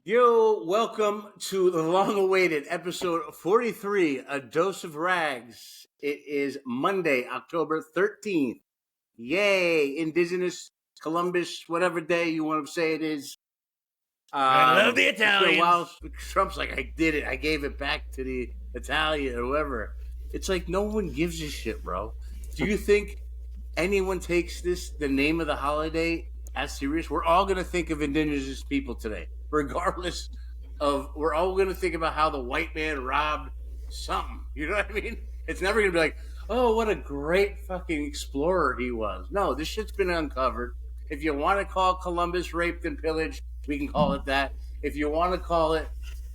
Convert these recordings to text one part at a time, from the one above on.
Yo, welcome to the long-awaited episode 43, A Dose of Rags. It is Monday, October 13th. Yay, Indigenous Columbus, whatever day you want to say it is. I love the It's been a Italians. while. Trump's like, I did it. I gave it back to the Italian or whoever. It's like no one gives a shit, bro. Do you think anyone takes the name of the holiday, as serious? We're all going to think of indigenous people today, regardless of, we're all going to think about how the white man robbed something. You know what I mean? It's never going to be like, oh, what a great fucking explorer he was. No, this shit's been uncovered. If you want to call Columbus raped and pillaged, we can call it that. If you want to call it,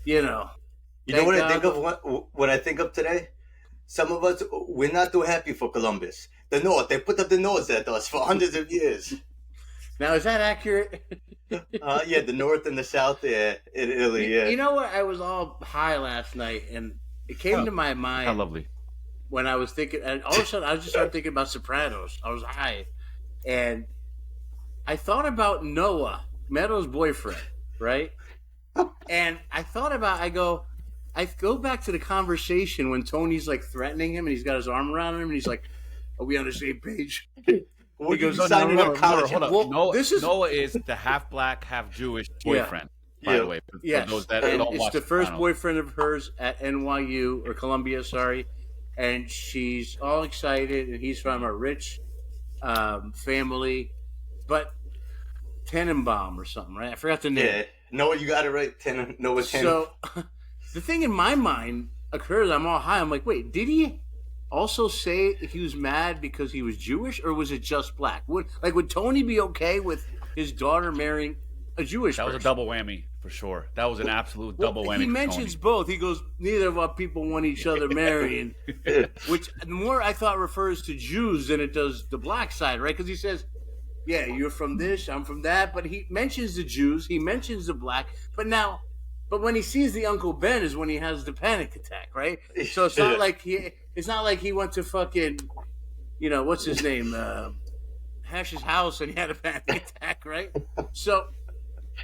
You know what I think of what I think of today? Some of us, we're not too happy for Columbus. The North, they put up the nose at us for hundreds of years. Now, is that accurate? Yeah, the North and the South in Italy, yeah. You know what? I was all high last night, and it came to my mind. How lovely. When I was thinking, and all of a sudden, I just started thinking about Sopranos. I was high, and I thought about Noah, Meadow's boyfriend, right? And I thought about, I go back to the conversation when Tony's like threatening him, and he's got his arm around him, and he's like, "Are we on the same page?" What He goes, you signing up college? Hold up. Well, Noah is the half black, half Jewish boyfriend. By the way, for Yes, those that and don't it's watch the first Sopranos. boyfriend of hers at NYU or Columbia, sorry, and she's all excited, and he's from a rich family, but Tenenbaum or something, right? I forgot the name. Yeah, Noah, you got it right. Noah 10. So the thing in my mind occurs, I'm all high. I'm like, wait, did he also say he was mad because he was Jewish, or was it just black? Would Tony be okay with his daughter marrying a Jewish That was a person? double whammy for sure. That was an absolute double whammy. He for mentions Tony. both. He goes, neither of our people want each other marrying, which the more I thought refers to Jews than it does the black side, right? Because he says, yeah, you're from this, I'm from that, but he mentions the Jews, he mentions the black, but when he sees the Uncle Ben is when he has the panic attack, right? So it's not like he went to fucking, what's his name, Hash's house, and he had a panic attack, right? So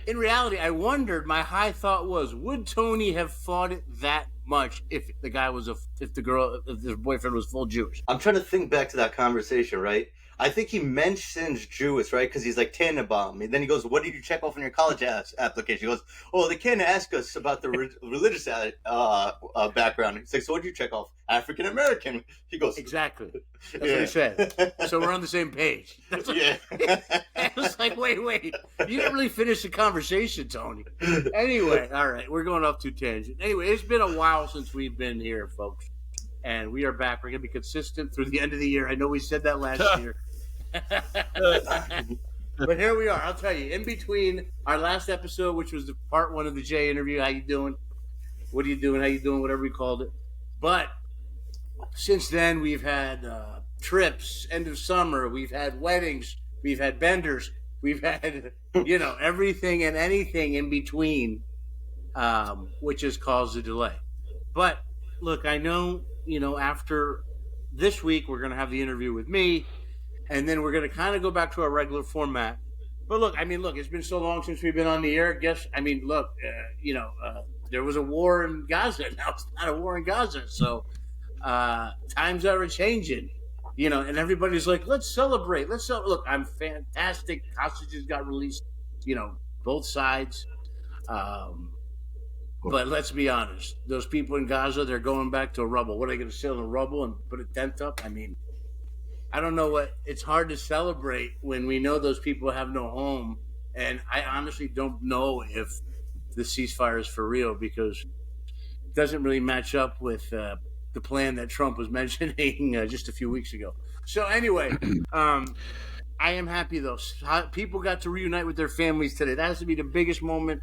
in reality, I wondered, my high thought was, would Tony have fought it that much if the boyfriend was full Jewish? I'm trying to think back to that conversation, right? I think he mentions Jewish, right? Because he's like Tannenbaum. And then he goes, what did you check off on your college application? He goes, oh, they can't ask us about the religious background. He's like, so what did you check off? African American. He goes, Exactly. That's what he said. So we're on the same page. Yeah. I was like, wait. You didn't really finish the conversation, Tony. Anyway, all right. We're going off to tangent. Anyway, it's been a while since we've been here, folks. And we are back. We're going to be consistent through the end of the year. I know we said that last year. But here we are. I'll tell you, in between our last episode, which was the part one of the Jay interview, how you doing? What are you doing? How you doing? Whatever we called it. But since then, we've had trips, end of summer. We've had weddings. We've had benders. We've had, everything and anything in between, which has caused a delay. But look, I know, after this week, we're going to have the interview with me, and then we're going to kind of go back to our regular format. But look, it's been so long since we've been on the air. There was a war in Gaza. Now it's not a war in Gaza. So times are changing, and everybody's like, let's celebrate. Look, I'm fantastic. Hostages got released, both sides. But let's be honest. Those people in Gaza, they're going back to rubble. What are they going to sit on the rubble and put a tent up? I don't know it's hard to celebrate when we know those people have no home. And I honestly don't know if the ceasefire is for real, because it doesn't really match up with the plan that Trump was mentioning just a few weeks ago. So anyway, I am happy, though. People got to reunite with their families today. That has to be the biggest moment.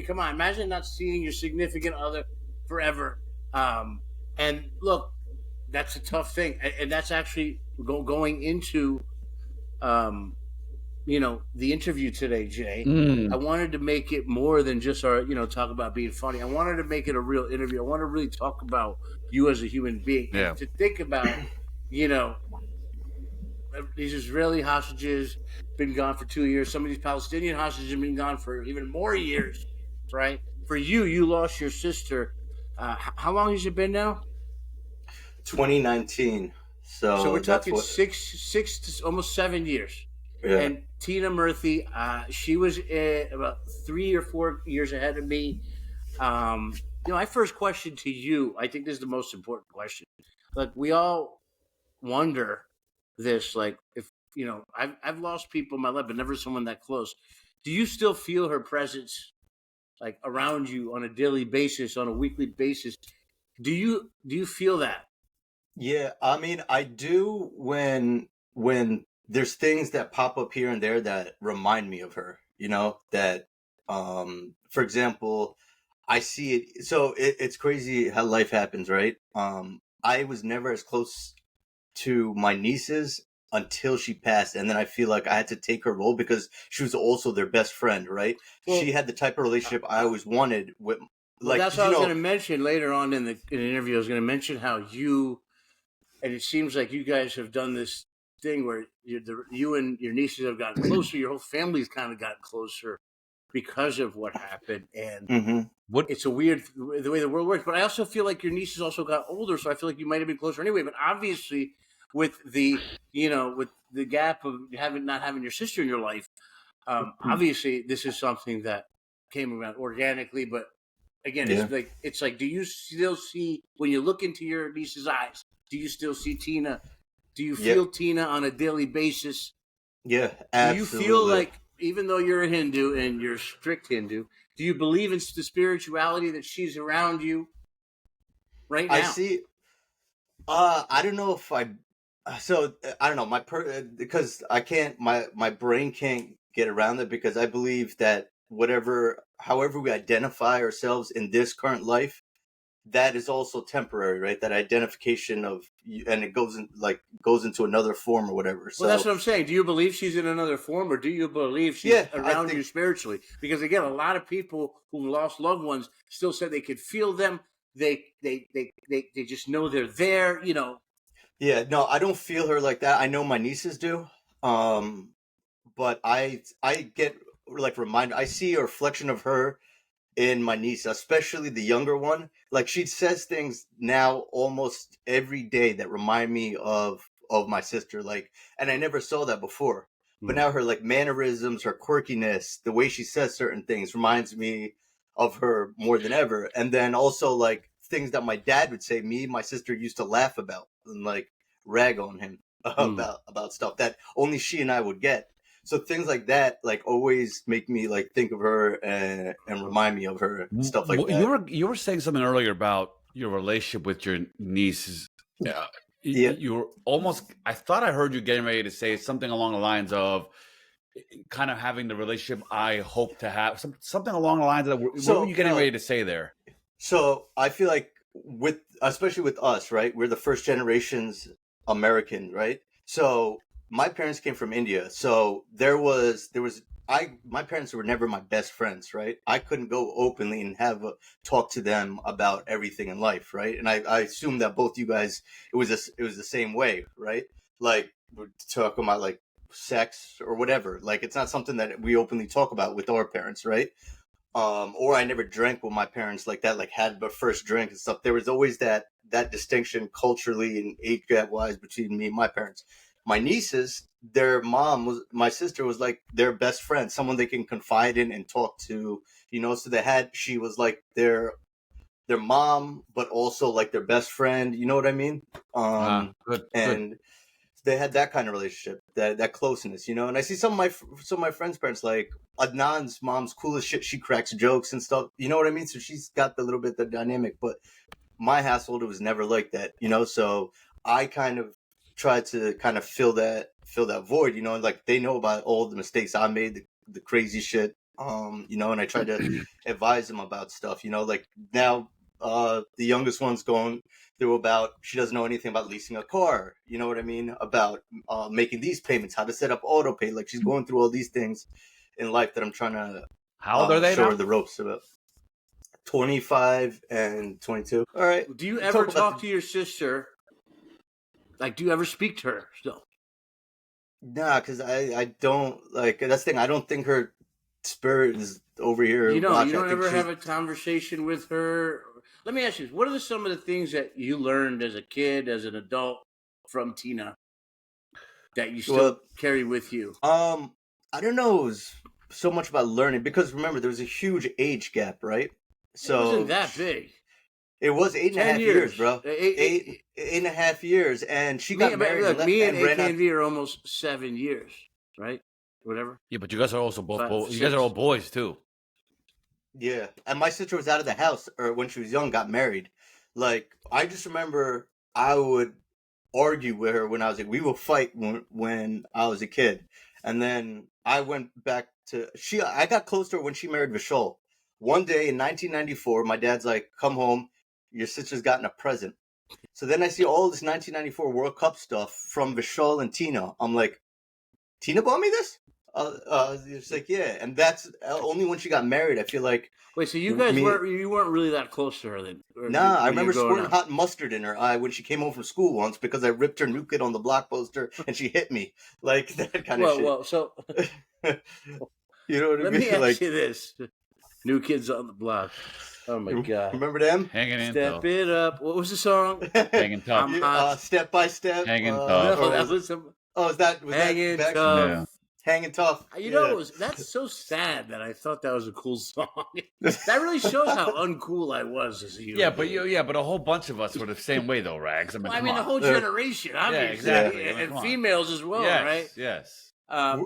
Come on, imagine not seeing your significant other forever. And look, that's a tough thing. And that's actually going into, the interview today, Jay. I wanted to make it more than just our, talk about being funny. I wanted to make it a real interview. I want to really talk about you as a human being. Yeah. To think about, these Israeli hostages been gone for 2 years. Some of these Palestinian hostages have been gone for even more years. right? For you, you lost your sister. How long has it been now? 2019. So we're So that's talking what. six to almost 7 years. Yeah. And Tina Murphy, she was about 3 or 4 years ahead of me. My first question to you, I think this is the most important question. Like we all wonder this, like if I've lost people in my life, but never someone that close. Do you still feel her presence, like around you on a daily basis, on a weekly basis? Do you feel that? Yeah, I mean, I do when there's things that pop up here and there that remind me of her, that for example, I see it. So it's crazy how life happens, right? I was never as close to my nieces until she passed, and then I feel like I had to take her role because she was also their best friend, right? She Well, had the type of relationship I always wanted with, well, like, that's 'cause, what I was going to mention later on in the interview. I was going to mention how you, and it seems like you guys have done this thing where you and your nieces have gotten closer. Your whole family's kind of gotten closer because of what happened, and Mhm. What it's a weird the way the world works. But I also feel like your nieces also got older, so I feel like you might have been closer anyway. But obviously, with the gap of having not having your sister in your life, obviously this is something that came around organically. But again, Yeah, it's like, do you still see when you look into your niece's eyes? Do you still see Tina? Do you yeah, feel Tina on a daily basis? yeah, Do you feel absolutely. like, even though you're a Hindu and you're strict Hindu, do you believe in the spirituality that she's around you right I now? see. I don't know if I. So I don't know because I can't. My brain can't get around it because I believe that however we identify ourselves in this current life, that is also temporary, right? That identification and it goes into another form or whatever. Well, that's So what I'm saying. Do you believe she's in another form, or do you believe she's yeah, I around you think spiritually? Because again, a lot of people who lost loved ones still said they could feel them. They just know they're there. yeah. No, I don't feel her like that. I know my nieces do. Um, but I get like reminded. I see a reflection of her in my niece, especially the younger one. Like she says things now almost every day that remind me of my sister. Like, and I never saw that before. But Mm. now her like mannerisms, her quirkiness, the way she says certain things reminds me of her more than ever. And then also like things that my dad would say, me and my sister used to laugh about and like rag on him Mm. about stuff that only she and I would get. So things like that like always make me like think of her and remind me of her, stuff like you that. were saying something earlier about your relationship with your nieces. Uh, Yeah, you were almost. I thought I heard you getting ready to say something along the lines of kind of having the relationship I hope to have. Something along the lines of that. What were so you getting no, ready to say there? so I feel like especially with us, right, we're the first generations American, right? So my parents came from India, so there was I my parents were never my best friends, right? I couldn't go openly and have a talk to them about everything in life, right? And I assume that both you guys, it was the same way, right? Like we're talking about like sex or whatever, like it's not something that we openly talk about with our parents, right? Or I never drank with my parents like that, like had the first drink and stuff. There was always that distinction culturally and age gap wise between me and my parents. My nieces, my sister was like their best friend, someone they can confide in and talk to, so she was like their mom, but also like their best friend, you know what I mean? Good, good. And they had that kind of relationship, that closeness, And I see some of my friends' parents, like Adnan's mom's cool as shit. She cracks jokes and stuff. You know what I mean? So she's got the little bit the dynamic. But my household, it was never like that. So I kind of tried to kind of fill that void. And like they know about all the mistakes I made, the crazy shit. And I tried to advise them about stuff. Like now, the youngest one's going through about she doesn't know anything about leasing a car. You know what I mean? About making these payments, how to set up auto pay. Like she's going through all these things in life that I'm trying to How old are they show her now? the ropes about. 25 and 22. All right. Do you ever Talk about talk the. to your sister? Like, do you ever speak to her still? Nah, because I don't like that's the thing. I don't think her. spirit is over here. You watching. don't I think ever she's- have a conversation with her. Let me ask you, what are some of the things that you learned as a kid, as an adult, from Tina that you still carry with you? I don't know. It was so much about learning because remember there was a huge age gap, right? So It wasn't that big. It was 8.5 years, bro. Eight and a half years, and she got married. Look, me and ran out. AKV are almost 7 years, right? Whatever. Yeah, but you guys are also both. You guys are all boys too. Yeah, and my sister was out of the house, or when she was young, got married. Like I just remember, I would argue with her when I was like, we would fight when I was a kid, and then I went back to I got close to her when she married Vishal. One day in 1994, my dad's like, "Come home, your sister's gotten a present." So then I see all this 1994 World Cup stuff from Vishal and Tina. I'm like, Tina bought me this? It's like, yeah, and that's only when she got married. I feel like. Wait, so you guys weren't really that close to her then? Nah, I remember squirting hot mustard in her eye when she came home from school once because I ripped her New Kid on the Block poster and she hit me like that kind of shit. Well, so you know what I mean? Let me ask you this: New Kids on the Block. Oh my god! Remember them? Hanging in. Step it up. What was the song? Hanging tough. I'm hot. Step by step. Hanging tough. No, that was some. Oh, was that Hanging that tough? Yeah. Hanging tough. You know, that's so sad that I thought that was a cool song. That really shows how uncool I was as a human. Yeah, but a whole bunch of us were the same way though, Rags. I mean, the whole generation, obviously, exactly. and females as well, yes, right? Yes.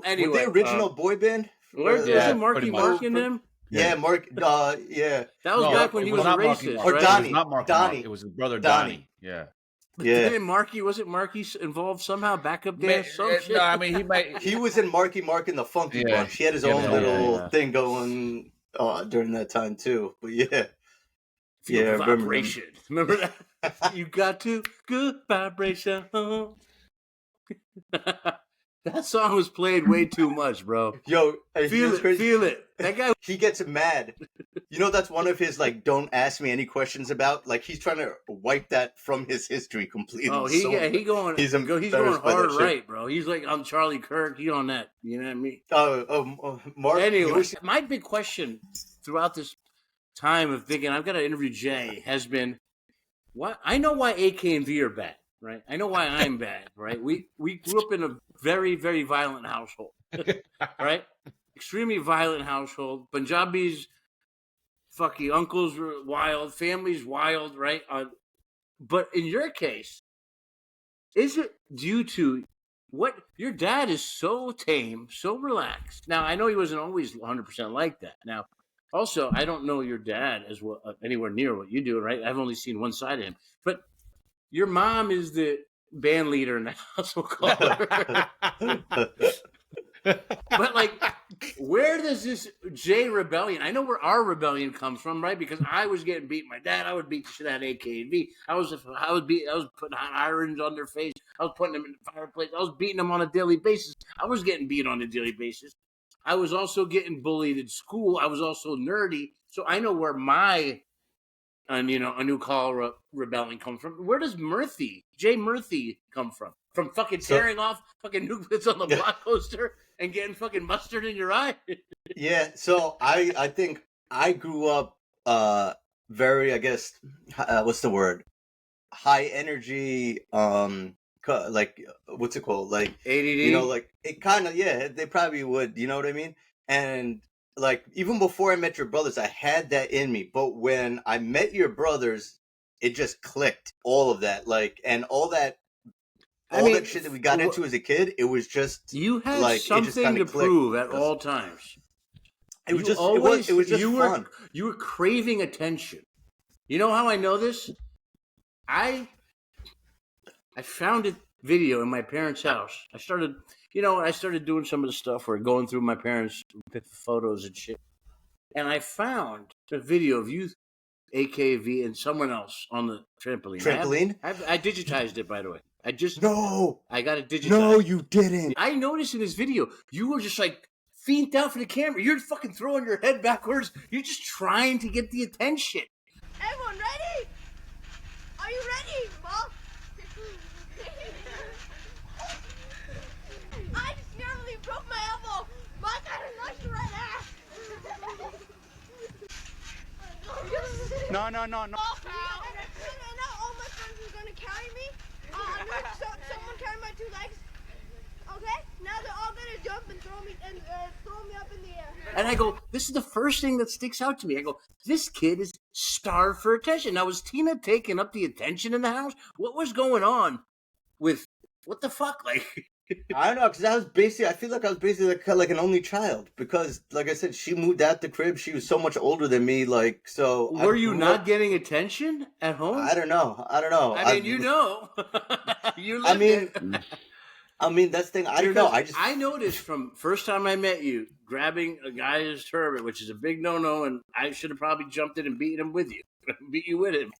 Anyway, were the original boy band? Wasn't Marky Mark in them? Yeah, Mark. Yeah. That was back when he was a racist, or right? Donnie. It was not Marky Donnie. Mark. It was his brother Donnie. Yeah. Yeah. Wasn't Marky involved somehow? Backup dance? Shit? No, I mean he was in Marky Mark and the Funky Bunch. He had his own little thing going during that time too. But yeah. Yeah, vibration. Remember that? You got to good vibration. That song was played way too much, bro. Yo, feel it. That guy, he gets mad. You know, that's one of his like, don't ask me any questions about. Like he's trying to wipe that from his history completely. Oh, he's going hard right, bro. He's like on Charlie Kirk. He on that. You know what I mean? Mark. Anyway, my big question throughout this time of thinking I've got to interview Jay has been, what I know why AK and V are bad. Right, I know why I'm bad. Right, we grew up in a very, very violent household. Right, extremely violent household. Punjabis, fucking uncles were wild, families wild. Right, but in your case, is it due to what your dad is so tame, so relaxed? Now I know he wasn't always 100% like that. Now, also I don't know your dad as well anywhere near what you do. Right, I've only seen one side of him, but. Your mom is the band leader in the house, we'll call her. But, like, where does this J rebellion? I know where our rebellion comes from, right? Because I was getting beat. My dad, I would beat the shit out of AK and V. I was putting hot irons on their face. I was putting them in the fireplace. I was beating them on a daily basis. I was getting beat on a daily basis. I was also getting bullied in school. I was also nerdy. So I know where my... And a new call rebellion comes from. Where does Jay Murphy come from? From fucking tearing off fucking New Kids on the Block poster and getting fucking mustard in your eye? Yeah, so I think I grew up very, I guess, what's the word? High energy, like, what's it called? Like, ADD? Like, it kind of, they probably would, you know what I mean? And like, even before I met your brothers, I had that in me. But when I met your brothers, it just clicked. All of that. Like, and all that shit that we got into as a kid, it was just... You had like, something to prove at all times. It was just fun. You were craving attention. You know how I know this? I found a video in my parents' house. I started doing some of the stuff where going through my parents' photos and shit. And I found a video of you, AKV, and someone else on the trampoline. Trampoline? I digitized it, by the way. I got it digitized. No, you didn't. I noticed in this video, you were just like feet out for the camera. You're fucking throwing your head backwards. You're just trying to get the attention. Everyone ready? Are you ready, Mom? I just nearly broke my elbow. My God, I lost your right ass. No, no, no, no. Oh, and now all my friends are gonna carry me. I'm gonna someone carry my 2 legs. Okay? Now they're all gonna jump and throw me up in the air. And I go, this is the first thing that sticks out to me. I go, this kid is starved for attention. Now, was Tina taking up the attention in the house? What was going on with, what the fuck? Like, I don't know, because I feel like I was basically like an only child. Because, like I said, she moved out the crib. She was so much older than me. Like, so. Were you not getting attention at home? I don't know. I mean, you know. You lived it. I mean, that's the thing. I don't know. I noticed from first time I met you, grabbing a guy's turban, which is a big no-no, and I should have probably jumped in and beat him with you. Beat you with him.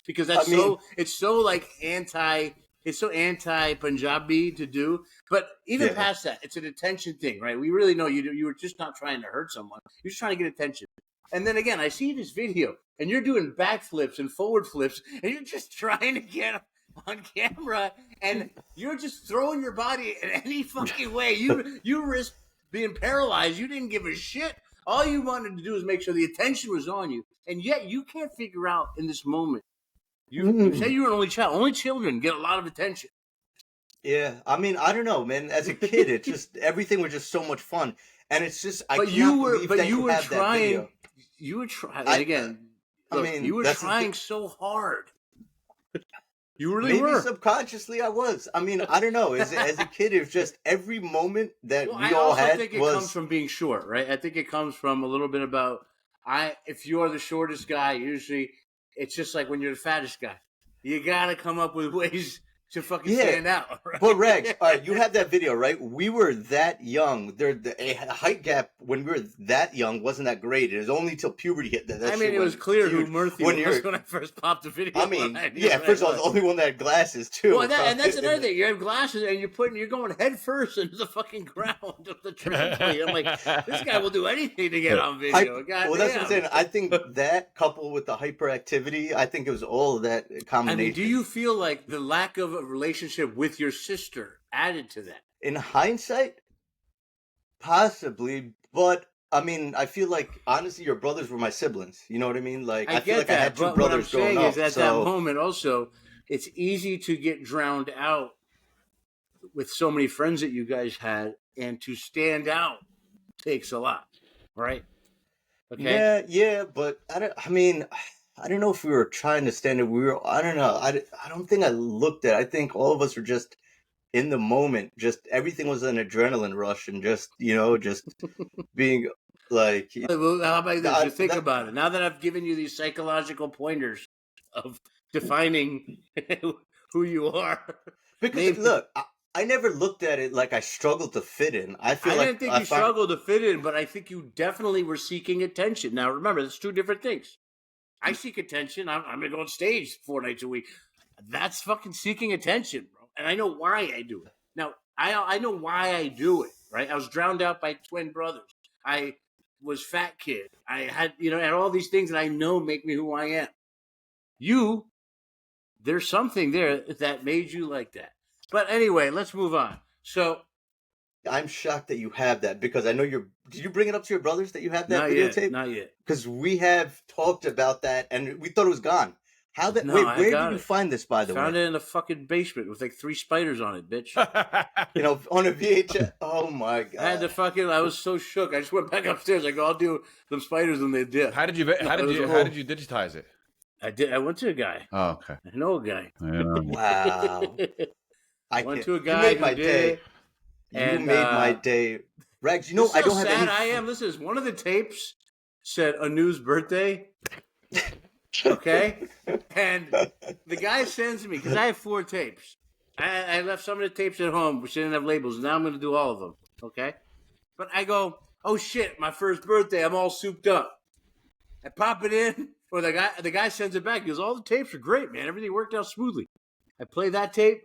Because it's so anti-Punjabi to do. But even past that, it's an attention thing, right? We really know you were just not trying to hurt someone. You're just trying to get attention. And then again, I see this video, and you're doing backflips and forward flips, and you're just trying to get on camera, and you're just throwing your body in any fucking way. You risk being paralyzed. You didn't give a shit. All you wanted to do is make sure the attention was on you, and yet you can't figure out in this moment. You say you were an only child. Only children get a lot of attention. Yeah, I mean, I don't know, man. As a kid, it just everything was just so much fun, and it's just You were trying again. I mean, you were trying so hard. You really maybe were. Subconsciously, I was. I mean, I don't know. As a kid, it was just every moment that we I all also had think it comes from being short, right? I think it comes from a little bit about if you're the shortest guy, usually it's just like when you're the fattest guy. You gotta come up with ways to fucking stand out, right? But Rex, all right, you have that video, right? We were that young. A height gap when we were that young wasn't that great. It was only till puberty hit that. I mean, it was clear who Murphy was when I first popped the video. I mean, first of all, I was the only one that had glasses too. Well, and that's another thing. You have glasses, and you're going head first into the fucking ground of the trampoline. I'm like, this guy will do anything to get on video. That's what I'm saying. I think that coupled with the hyperactivity, I think it was all of that combination. I mean, do you feel like the lack of a relationship with your sister added to that? In hindsight, possibly, but I mean, I feel like honestly, your brothers were my siblings. You know what I mean? Like I feel like I had two brothers growing up. What I'm saying is, at that moment, also, it's easy to get drowned out with so many friends that you guys had, and to stand out takes a lot, right? Okay. Yeah, but I don't know if we were trying to stand it. I don't know. I don't think I looked at it. I think all of us were just in the moment. Just everything was an adrenaline rush, and just being like. Well, how about this? You think about it. Now that I've given you these psychological pointers of defining who you are, because look, I never looked at it like I struggled to fit in. I didn't think you struggled to fit in, but I think you definitely were seeking attention. Now, remember, that's two different things. I seek attention. I'm going to go on stage 4 nights a week. That's fucking seeking attention, bro. And I know why I do it. Now, I know why I do it, right? I was drowned out by twin brothers. I was fat kid. I had, and all these things that I know make me who I am. There's something there that made you like that. But anyway, let's move on. So I'm shocked that you have that, because I know did you bring it up to your brothers that you have that videotape? Not yet. Because we have talked about that and we thought it was gone. Where did you find this, by the way? Found it in the fucking basement with like 3 spiders on it, bitch. On a VHS. Oh my God. I was so shook. I just went back upstairs. I go, I'll do some spiders and they did. How did you digitize it? I went to a guy. Oh, okay. I know a guy. Yeah. Wow. I went to a guy who did. You made my day. Rex, I don't have any... sad I am. Listen, one of the tapes said Anu's birthday. Okay? And the guy sends me, because I have 4 tapes. I left some of the tapes at home, which didn't have labels. Now I'm going to do all of them. Okay? But I go, oh shit, my first birthday, I'm all souped up. I pop it in, or the guy sends it back. He goes, all the tapes are great, man. Everything worked out smoothly. I play that tape.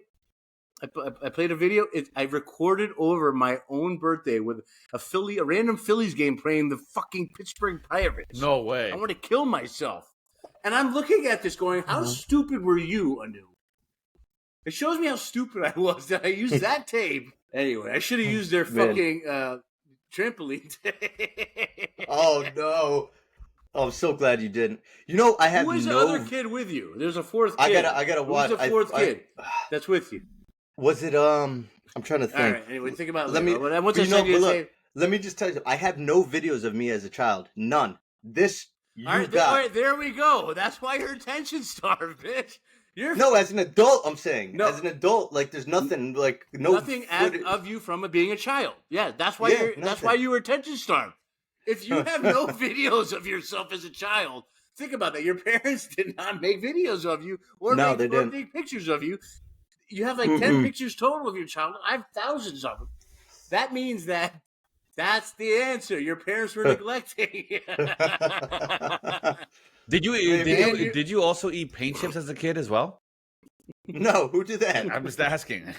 I played a video. I recorded over my own birthday with a random Phillies game playing the fucking Pittsburgh Pirates. No way. I want to kill myself. And I'm looking at this going, how stupid were you, Anu? It shows me how stupid I was that I used that tape. Anyway, I should have used their fucking trampoline tape. Oh, no. I'm so glad you didn't. You know, I have Who is no. the other kid with you? There's a fourth kid. I gotta watch. Who's the fourth kid that's with you? Was it? I'm trying to think. All right. Anyway, think about it. Let me. Later. Once I You know, send you but the look, tape- let me just tell you. I have no videos of me as a child. None. This you all got. right, there we go. That's why you're attention starved, bitch. You're No, as an adult, I'm saying. No. As an adult, like there's nothing like no nothing of you from being a child. Yeah, that's why Yeah, you're. That's nothing. why you were attention starved. If you have no videos of yourself as a child, think about that. Your parents did not make videos of you or No, they didn't. take pictures of you. You have like 10 pictures total of your child. I have thousands of them. That means that's the answer. Your parents were neglecting. Did you also eat paint chips as a kid as well? No, who did that? I'm just asking.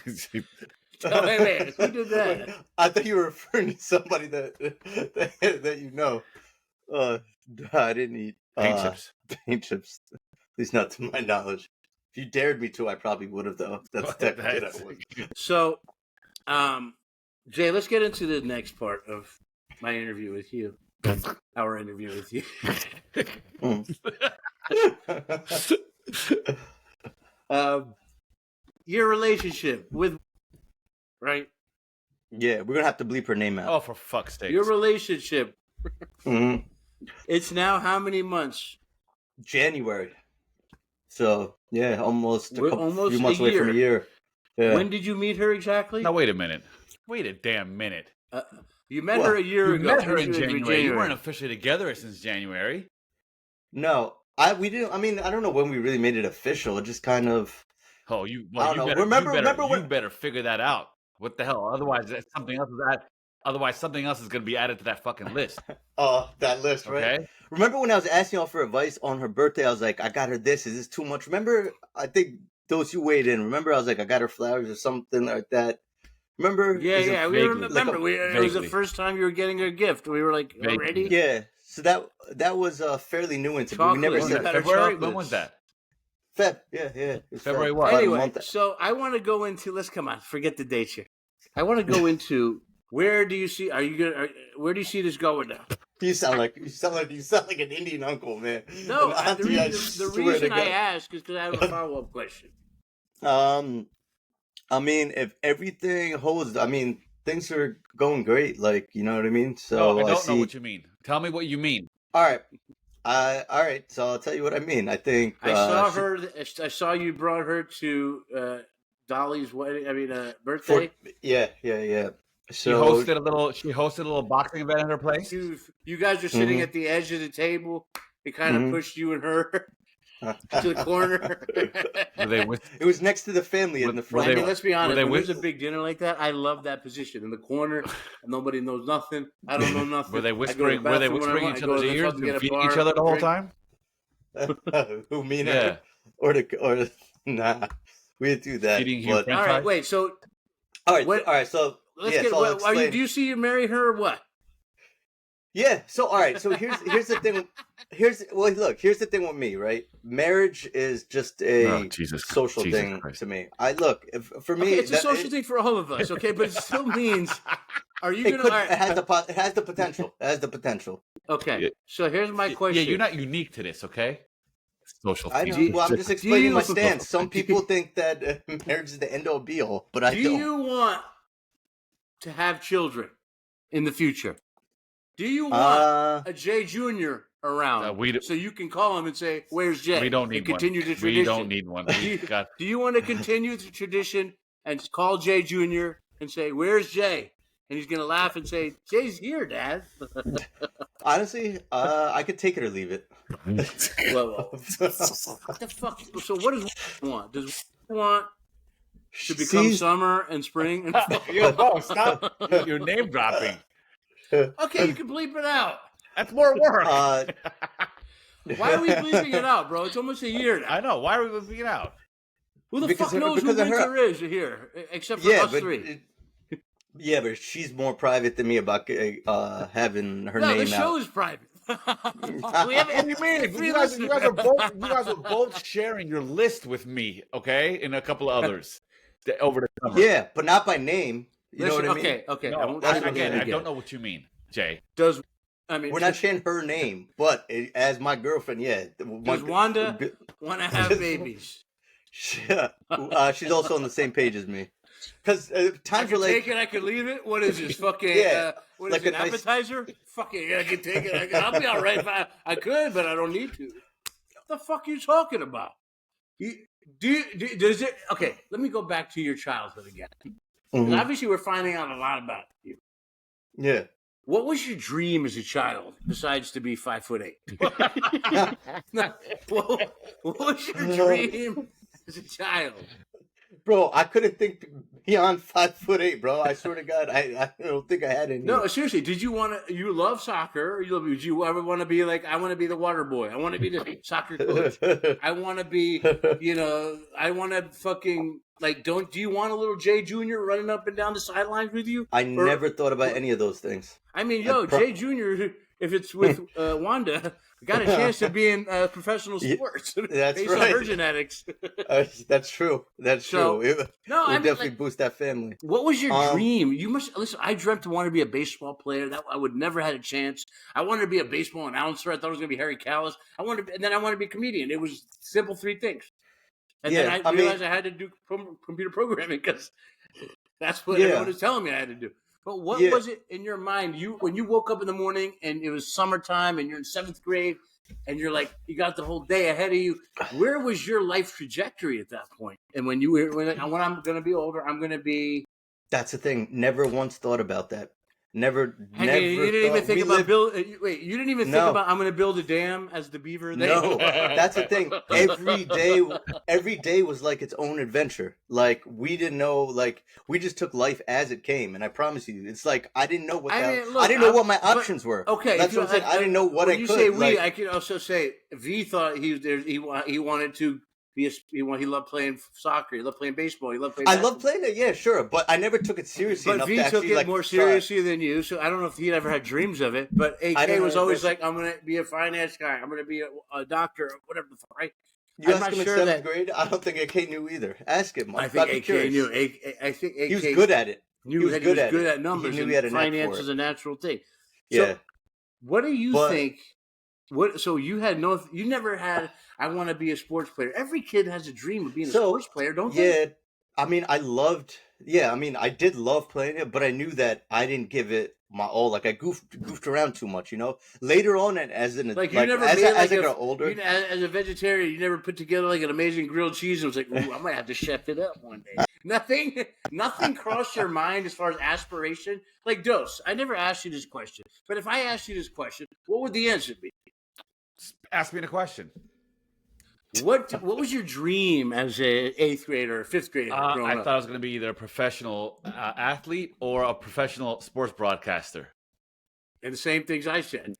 Oh, wait. Who did that? I thought you were referring to somebody that you know. I didn't eat Paint chips. Paint chips. At least not to my knowledge. If you dared me to, I probably would have, though. That's the type of kid I was. So, Jay, let's get into the next part of my interview with you. Our interview with you. Your relationship with, right? Yeah, we're gonna have to bleep her name out. Oh, for fuck's sake! Your relationship. Mm-hmm. It's now how many months? January. So yeah, almost We're few almost months a away from a year. Yeah. When did you meet her exactly? Now wait a minute. Wait a damn minute. You met her a year You ago. met her in January. You weren't officially together since January. No, we didn't. I mean, I don't know when we really made it official. It just kind of. Oh, you. I don't know. You better figure that out. What the hell? Otherwise, something else is Otherwise, something else is going to be added to that fucking list. Oh, that list, right? Okay. Remember when I was asking y'all for advice on her birthday? I was like, I got her this. Is this too much? Remember, I think those you weighed in. Remember, I was like, I got her flowers or something like that. Remember? Yeah. We remember. It was the vaguely. first time you were getting a gift. We were like, Vaguely. already? Yeah. So that was fairly new into me. We never Chocolate. said Better February? chocolates. When was that? Feb. Yeah. It was February Feb. what? About a Anyway, month. so I want to go into. Let's come on. Forget the dates here. I want to go into where do you see? Where do you see this going now? You sound like an Indian uncle, man. No, An auntie, the swear to reason I God. ask is because I have a follow up question. I mean, if everything holds, I mean, things are going great. Like, you know what I mean? So No, I don't see. know what you mean. Tell me what you mean. All right. All right. So I'll tell you what I mean. I think I saw her. I saw you brought her to Dolly's wedding. I mean, birthday. Yeah. She So hosted a little boxing event at her place. You guys are sitting at the edge of the table. It kind of pushed you and her to the corner. Were they with, it was next to the family in the front. I mean, let's be honest. they When with- there's a big dinner like that, I love that position in the corner. Nobody knows nothing. I don't know nothing. were they I go to whispering? the Were they bathroom when I whispering want. each I go other's to the ears pub to get and a feeding bar, each other the whole drink. time? Who me and Yeah. her? Or nah, we didn't do that. Feeding you but- French All right, fries? wait. So all right, what- all right. So let's yeah, get. so I'll explain. Do you see you marry her or what? Yeah. So all right. So here's the thing. Here's the thing with me. Right. Marriage is just a Oh, Jesus thing Christ. to me. For me, Okay, it's a social thing for all of us. Okay, but it still means. Are you It gonna? has the potential. It has the potential. Okay, Yeah. so here's my question. Yeah, you're not unique to this, okay? Social I thing. know. Well, I'm just explaining my stance. Some people think that marriage is the end all be all, but I Do don't. you want to have children in the future? Do you want a Jay Jr. around we do- so you can call him and say, "Where's Jay?" We don't and need continue one. the tradition. We don't need one. Do you want to continue the tradition and call Jay Jr. and say, "Where's Jay?" And he's gonna laugh and say, "Jay's here, Dad." Honestly, I could take it or leave it. Well, what the fuck? So what does we want? Does we want to become summer and spring? And Yo, no, stop. You're name dropping. okay, you can bleep it out. That's more work. Why are we bleeping it out, bro? It's almost a year now. I know. Why are we leaving it out? Who the Because fuck of- knows who because of her- Winter is here, except for us three? But she's more private than me about having her No, name the show out. is private. we What have do you mean? three You guys listeners. are both sharing your list with me, okay, and a couple of others over the summer. Yeah, but not by name. You know Listen, what I mean? okay. I No, won't I, say it again, I again. don't know what you mean, Jay. Does I mean, we're not saying her name, but as my girlfriend, yeah. Does Wanda want to have babies? She's also on the same page as me. Because times I were can like, take it, I can leave it. What is this fucking? Yeah, What like is it? a nice- Appetizer? Fucking, yeah, I can take it. I'll be all right if I could, but I don't need to. What the fuck are you talking about? Does it? Okay, let me go back to your childhood again. 'Cause Mhm. obviously, we're finding out a lot about you. Yeah. What was your dream as a child besides to be 5'8"? What was your dream as a child? Bro, I couldn't think beyond 5'8", bro. I swear to God, I don't think I had any. No, seriously. Did you want to? You love soccer? Did you ever want to be like? I want to be the water boy. I want to be the soccer coach. I want to be. I want to fucking like. Do you want a little Jay Jr. running up and down the sidelines with you? I never thought about any of those things. I mean, Jay Jr. If it's with Wanda, got a chance to be in professional sports. That's based right. on her genetics. That's true. That's So, true. It No, would I mean, definitely like, boost that family. what was your dream? You must listen. I dreamt to want to be a baseball player. That I would never had a chance. I wanted to be a baseball announcer. I thought it was going to be Harry Callis. And then I wanted to be a comedian. It was simple 3 things. And then I realized I had to do computer programming because that's what everyone was telling me I had to do. But what was it in your mind? When you woke up in the morning and it was summertime and you're in 7th grade and you're like, you got the whole day ahead of you. Where was your life trajectory at that point? And when you were like, when I'm going to be older, I'm going to be. That's the thing. Never once thought about that. Never. You didn't even think about Wait, you didn't even think about I'm going to build a dam as the beaver. No, that's the thing. Every day was like its own adventure. Like we didn't know. Like we just took life as it came. And I promise you, it's like I didn't know what I didn't know what my options were. Okay, that's what I'm saying. I didn't know what I could. You say we. I could also say V thought he wanted to. He loved playing soccer. He loved playing baseball. He loved playing. I love playing it, yeah, sure, but I never took it seriously but enough V to actually took it like more seriously than you. So I don't know if he'd ever had dreams of it. But AK was always like, "I'm going to be a finance guy. I'm going to be a doctor, or whatever the fuck." Right? You asked him in 7th grade. I don't think AK knew either. Ask him. I think AK knew. I think AK he was good at it. He was good at numbers. He knew he had a finance is a natural thing. Yeah. So, what do you think? So you had you never had. I want to be a sports player. Every kid has a dream of being a sports player, don't they? Yeah, I mean, I did love playing it, but I knew that I didn't give it my all. Like I goofed around too much, Later on, and as I got older, as a vegetarian, you never put together like an amazing grilled cheese and was like, "Ooh, I might have to chef it up one day." Nothing crossed your mind as far as aspiration. Like Dose, I never asked you this question, but if I asked you this question, what would the answer be? Ask me the question. What was your dream as a 8th grader or 5th grader? I thought I was going to be either a professional athlete or a professional sports broadcaster. And the same things I said.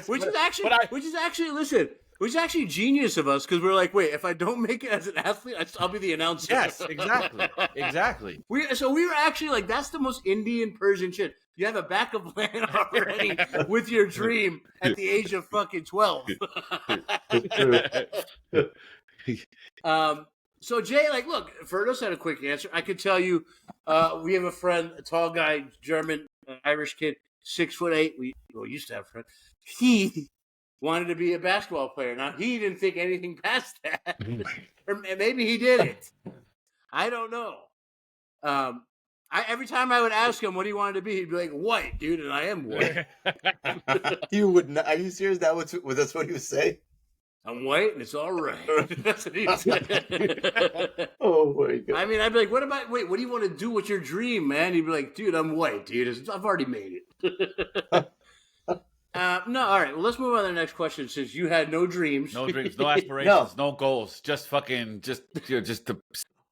Which is actually genius of us because we're like, wait, if I don't make it as an athlete, I'll be the announcer. Yes, exactly. We were actually like, that's the most Indian Persian shit. You have a backup plan already with your dream at the age of fucking 12. So Jay, like, look, Ferdos had a quick answer. I could tell you, we have a friend, a tall guy, German, Irish kid, 6'8". We used to have a friend. He wanted to be a basketball player. Now he didn't think anything past that, or maybe he did it. I don't know. Every time I would ask him what he wanted to be, he'd be like, "White, dude," and I am white. You would not? Are you serious? That's what he would say. I'm white and it's all right. That's what he would say. Oh my God. I mean, I'd be like, what do you want to do? What's your dream, man? He'd be like, dude, I'm white, dude. I've already made it. No, all right. Well, let's move on to the next question. Since you had no dreams, no aspirations, no goals, just the.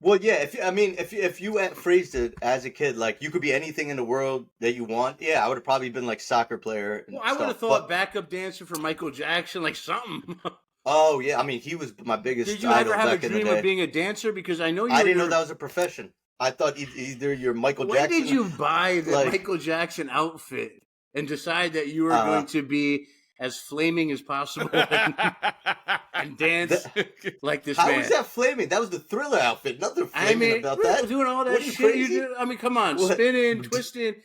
Well, yeah. If you phrased it as a kid, like you could be anything in the world that you want. Yeah, I would have probably been like soccer player. Well, I would have thought backup dancer for Michael Jackson, like something. Oh yeah, I mean he was my biggest. Did you ever have a dream of being a dancer? Because I know I didn't know that was a profession. I thought either you're Michael Jackson. When did you buy the Michael Jackson outfit and decide that you were going to be as flaming as possible and dance like this man? How was that flaming? That was the Thriller outfit. Nothing flaming about that. Doing all that shit you do. I mean, come on, spinning, twisting.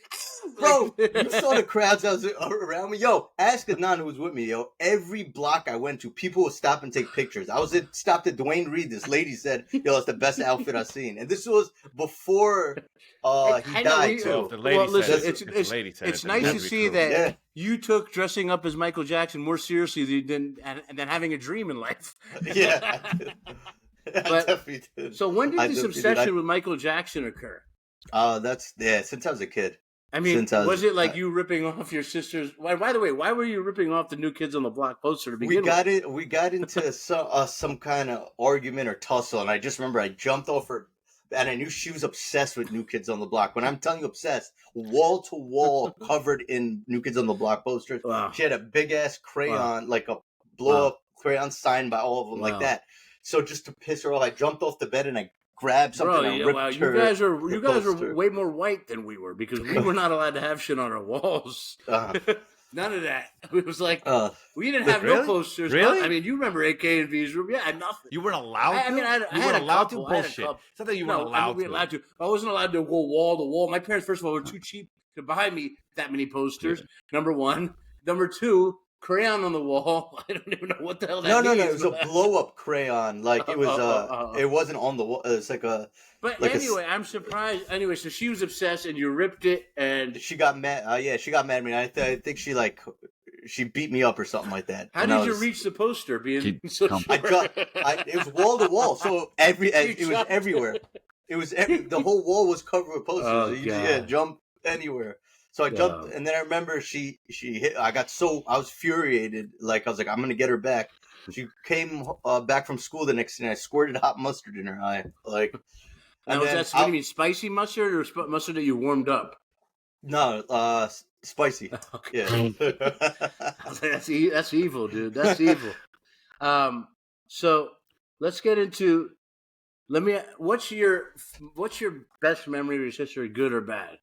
Bro, you saw the crowds that was around me. Yo, ask Adnan who was with me, yo. Every block I went to, people would stop and take pictures. Stopped at Dwayne Reed. This lady said, yo, it's the best outfit I've seen. And this was before he died, Well, too. if the lady Well, listen, said it, if the lady said it's it, then nice that'd to be see true. that Yeah. you took dressing up as Michael Jackson more seriously than having a dream in life. Yeah. I But- definitely did. So when did I this definitely did. obsession with Michael Jackson occur? Since I was a kid. I mean, Since I was was- it like you ripping off your sister's? By the way, why were you ripping off the New Kids on the Block poster to begin with? We got into some kind of argument or tussle, and I just remember I jumped off her, and I knew she was obsessed with New Kids on the Block. When I'm telling you obsessed, wall to wall, covered in New Kids on the Block posters. Wow. She had a big ass crayon, like a blow up crayon signed by all of them, Wow. like that. So just to piss her off, I jumped off the bed and I grabbed something and ripped her. You guys are poster. way more white than we were because we were not allowed to have shit on our walls. None of that. It was like we didn't have no Really? posters. Really? I mean, you remember AK and V's room? Yeah, nothing. You weren't allowed to? I mean, I you had weren't a allowed couple, to? I had a Bullshit. couple. It's not that you No, weren't allowed we were allowed to. I wasn't allowed to go wall to wall. My parents, first of all, were too cheap to buy me that many posters. Number one. Number two, crayon on the wall. I don't even know what the hell that No. means. It was a blow up crayon. Like it was. It wasn't on the wall. It's like a. But like anyway, I'm surprised. Anyway, so she was obsessed, and you ripped it, and She got mad. She got mad at me. I think she beat me up or something like that. how And did I you was- reach the poster? Being Keep so calm. short? it was wall to wall, so it was jumped. everywhere. It was the whole wall was covered with posters. Oh, So you God. just jump anywhere. So I jumped, and then I remember she hit. I was furiated. Like I was like, I'm gonna get her back. She came back from school the next day. And I squirted hot mustard in her eye. Like, Now, and was then that what do you mean, spicy mustard or mustard that you warmed up? no, spicy. Okay. Yeah. That's evil, dude. That's evil. So let's get into. What's your best memory of your sister, good or bad?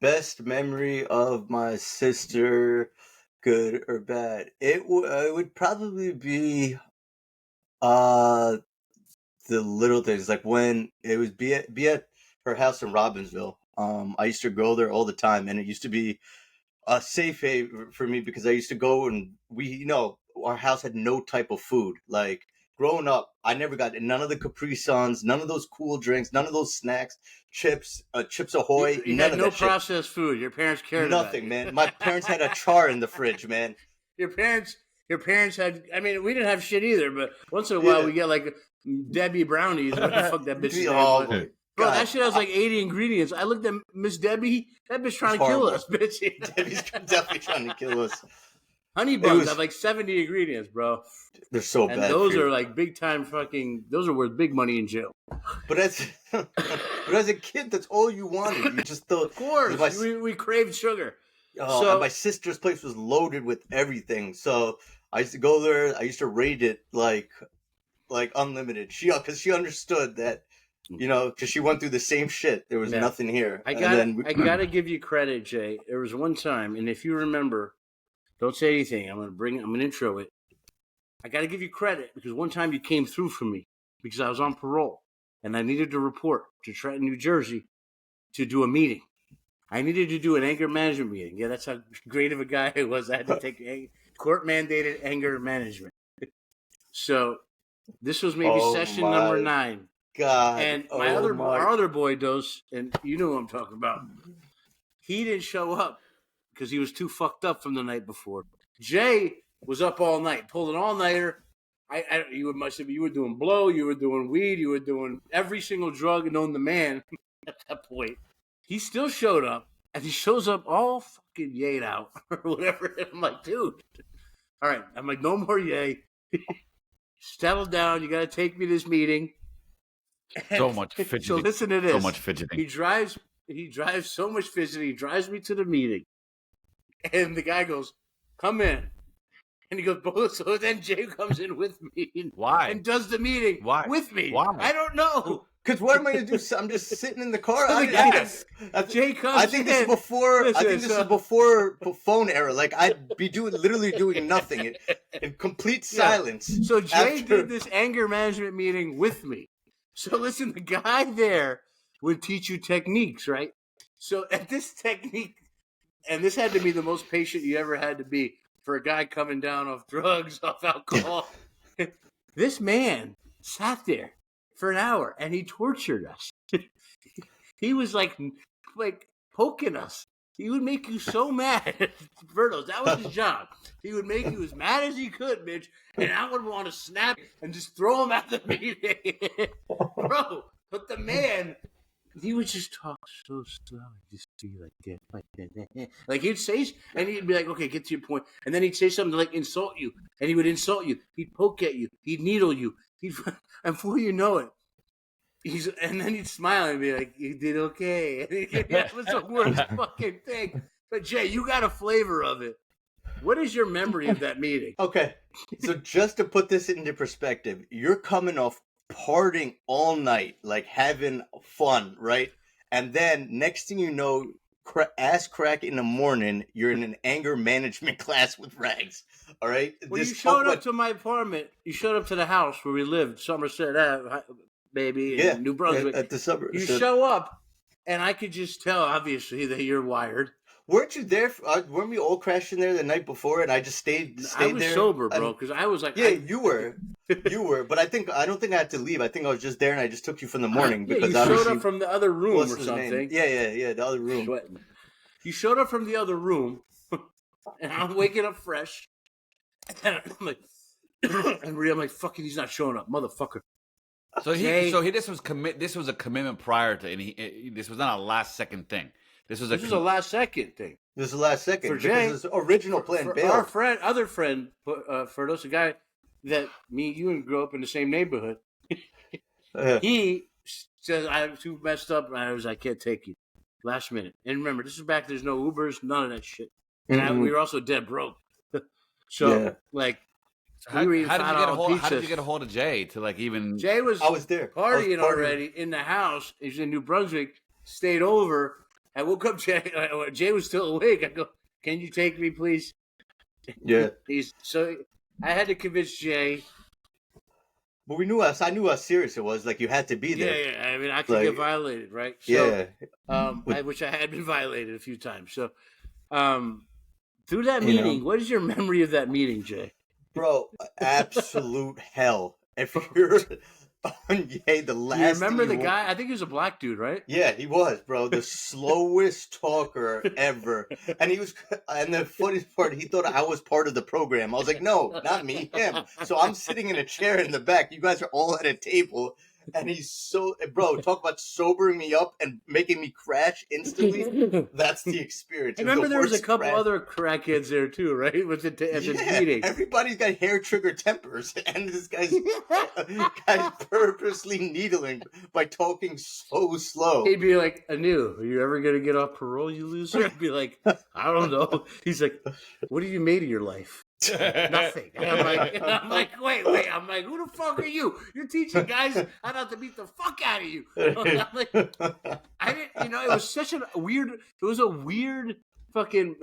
Best memory of my sister, good or bad? It would probably be the little things, like when it was be at her house in Robbinsville. I used to go there all the time, and it used to be a safe haven for me because I used to go and our house had no type of food. Like growing up, I never got none of the Capri Suns, none of those cool drinks, none of those snacks, Chips Ahoy, You none had of no that shit. processed food. Your parents cared about Nothing, you. man. My parents had a char in the fridge, man. Your parents had. I mean, we didn't have shit either, but once in a while Yeah. we get like Debbie brownies. What the fuck that bitch? Oh, name was. my Bro, God. that shit has like 80 ingredients. I looked at Miss Debbie. That bitch trying to It's kill horrible. us, bitch. Debbie's definitely trying to kill us. Honey buns have like 70 ingredients, bro. They're so And bad. those for you. are like big time fucking. Those are worth big money in jail. But as a kid, that's all you wanted. You just thought. Of course, My, we craved sugar. and my sister's place was loaded with everything, so I used to go there. I used to rate it like unlimited. Because she understood that, because she went through the same shit. There was Yeah. nothing here. I And then gotta give you credit, Jay. There was one time, and if you remember, don't say anything. I'm gonna intro it. I gotta give you credit because one time you came through for me because I was on parole and I needed to report to Trenton, New Jersey, to do a meeting. I needed to do an anger management meeting. Yeah, that's how great of a guy I was. I had to take court mandated anger management. So this was maybe session number 9. God. And oh our other boy Dos, and you know what I'm talking about. He didn't show up because he was too fucked up from the night before. Jay was up all night, pulled an all-nighter. You were doing blow, you were doing weed, you were doing every single drug known to man at that point. He still showed up, and he shows up all fucking yayed out or whatever. And I'm like, dude, all right. I'm like, no more yay. Settle down. You got to take me to this meeting. So much fidgeting. So listen to this. So much fidgeting. He drives so much fidgeting. He drives me to the meeting. And the guy goes, come in. And he goes, so then Jay comes in with me. Why? And does the meeting Why? with me. Why? I don't know. Because what am I going to do? I'm just sitting in the car. Jay comes I think this is in. before. Listen, I think this is before phone era. Like I'd be literally doing nothing in complete silence. So Jay after- did this anger management meeting with me. So listen, the guy there would teach you techniques, right? So at this technique, and this had to be the most patient you ever had to be for a guy coming down off drugs, off alcohol. This man sat there for an hour and he tortured us. He was like poking us. He would make you so mad. Bertos, that was his job. He would make you as mad as he could, Mitch, and I would want to snap and just throw him at the meeting. Bro, but the man, he would just talk so slow. Just be like that. Like he'd say, and he'd be like, okay, get to your point. And then he'd say something to like insult you. And he would insult you. He'd poke at you. He'd needle you. And before you know it, and then he'd smile and be like, you did okay. It was the worst fucking thing. But Jay, you got a flavor of it. What is your memory of that meeting? Okay, so just to put this into perspective, you're coming off partying all night, like having fun, right? And then next thing you know, ass crack in the morning, you're in an anger management class with Rags. All right. Well, you showed up to my apartment. You showed up to the house where we lived, Somerset Ave, baby, in New Brunswick. At the suburbs. You show up, and I could just tell, obviously, that you're wired. Weren't you there? Weren't we all crashing there the night before? And I just stayed there. I was sober, bro, because I was like, yeah, you were, but I don't think I had to leave. I think I was just there, and I just took you from the morning because you showed up from the other room or something. Yeah, the other room. Sweating. You showed up from the other room, and I'm waking up fresh, and I'm like, I'm like, fucking, he's not showing up, motherfucker. So this was a commitment prior to, and this was not a last second thing. This was a last second thing. This is the last second for Jay. His original plan. For our other friend, for those, a guy that me and you grew up in the same neighborhood. He says I was too messed up, and I can't take you. Last minute, and remember, this is back. There's no Ubers, none of that shit, and we were also dead broke. So how did you get a hold of Jay to like even? Jay was. I was there, partying already in the house. He's in New Brunswick. Stayed over. I woke up. Jay was still awake. I go, "Can you take me, please?" Yeah. So I had to convince Jay. But I knew how serious it was. Like, you had to be there. Yeah. I mean, I could get violated, right? So, yeah. Which I had been violated a few times. So, through that meeting, what is your memory of that meeting, Jay? Bro, absolute hell. If you're on the last. You remember the guy? I think he was a black dude, right? Yeah, he was, bro. The slowest talker ever. And the funniest part, he thought I was part of the program. I was like, no, not me, him. So I'm sitting in a chair in the back. You guys are all at a table. And he's bro, talk about sobering me up and making me crash instantly. That's the experience. I remember there was a couple other crackheads there too, right? At the meeting. Everybody's got hair trigger tempers, and this guy's purposely needling by talking so slow. He'd be like, Anu, are you ever going to get off parole, you loser? I'd be like, I don't know. He's like, what have you made of your life? Nothing. And I'm like, wait. I'm like, who the fuck are you? You're teaching guys how not to beat the fuck out of you. I'm like, I didn't. It was such a weird. It was a weird fucking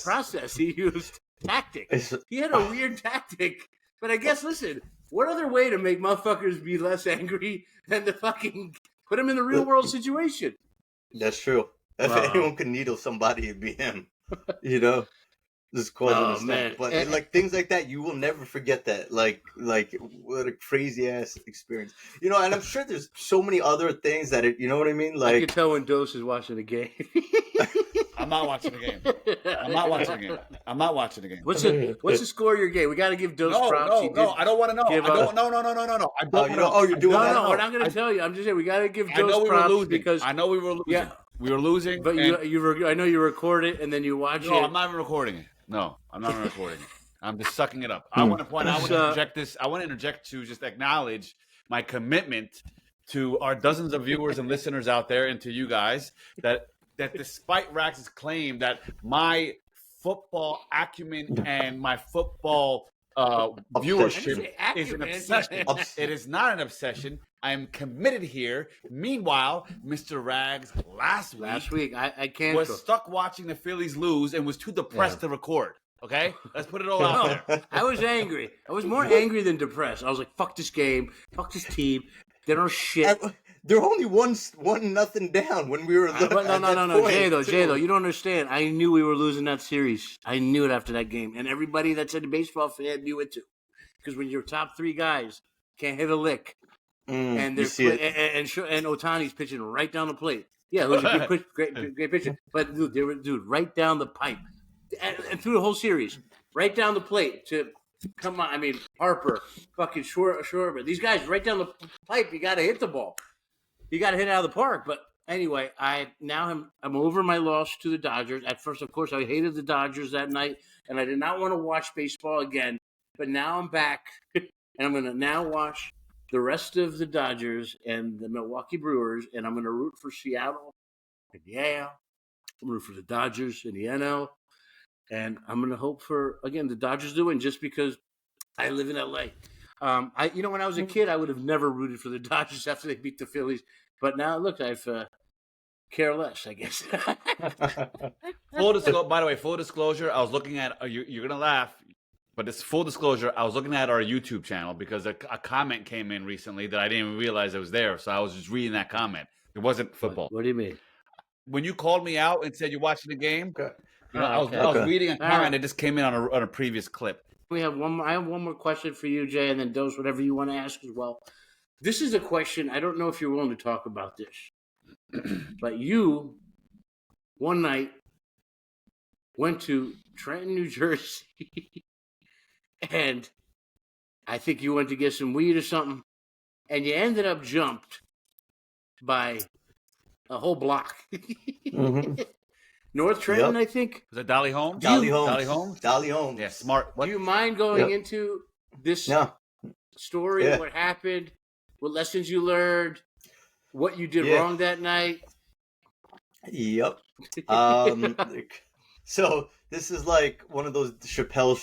process he used. Tactic. He had a weird tactic. But I guess, listen, what other way to make motherfuckers be less angry than to fucking put them in the real world situation? That's true. If anyone could needle somebody, it'd be him. Just causing stuff. But like things like that, you will never forget that. Like what a crazy ass experience. And I'm sure there's so many other things that you know what I mean? Like, I can tell when Dose is watching the game. I'm not watching the game. I'm not watching the game. What's the score of your game? We got to give Dose props. No, I don't want to know. No. I don't know. Oh, you're doing that? No, we're not going to tell you. I'm just saying we got to give Dose props because I know we were losing. Yeah. We were losing. But I know you record it and then you watch it. No, I'm not even recording it. No, I'm not recording it. I'm just sucking it up. I want to interject this. I want to interject to just acknowledge my commitment to our dozens of viewers and listeners out there and to you guys that despite Rax's claim that my football acumen and my football viewership is an obsession. It is not an obsession. I am committed here. Meanwhile, Mr. Rags last week I canceled. Was stuck watching the Phillies lose and was too depressed to record. Okay? Let's put it all out there. I was angry. I was more angry than depressed. I was like, fuck this game. Fuck this team. They don't shit. They're only one nothing down when we were. But no, Jay though, you don't understand. I knew we were losing that series. I knew it after that game, and everybody that's a baseball fan knew it too. Because when your top three guys can't hit a lick, and they're and Otani's pitching right down the plate. Yeah, it was a great pitcher. But dude, right down the pipe, and through the whole series, right down the plate to. Come on, I mean Harper, fucking Schwarber. These guys right down the pipe. You got to hit the ball. You got to hit it out of the park. But anyway, I'm over my loss to the Dodgers. At first, of course, I hated the Dodgers that night, and I did not want to watch baseball again. But now I'm back, and I'm going to now watch the rest of the Dodgers and the Milwaukee Brewers, and I'm going to root for Seattle and the AL. I'm root for the Dodgers and the NL. And I'm going to hope for, again, the Dodgers do win just because I live in L.A. When I was a kid, I would have never rooted for the Dodgers after they beat the Phillies. But now, look, I've care less, I guess. By the way, full disclosure, I was looking at, you're going to laugh, but it's full disclosure, I was looking at our YouTube channel because a comment came in recently that I didn't even realize it was there. So I was just reading that comment. It wasn't football. What do you mean? When you called me out and said you're watching the game, I was reading a comment. It just came in on a previous clip. I have one more question for you, Jay, and then Dose, whatever you want to ask as well. This is a question. I don't know if you're willing to talk about this, but you one night went to Trenton, New Jersey, and I think you went to get some weed or something, and you ended up jumped by a whole block. North Trenton, I think. Was it Dolly Homes? Dolly Homes. Yeah, smart. Do you mind going into this story, what happened, what lessons you learned, what you did wrong that night? Yep. So this is like one of those Chappelle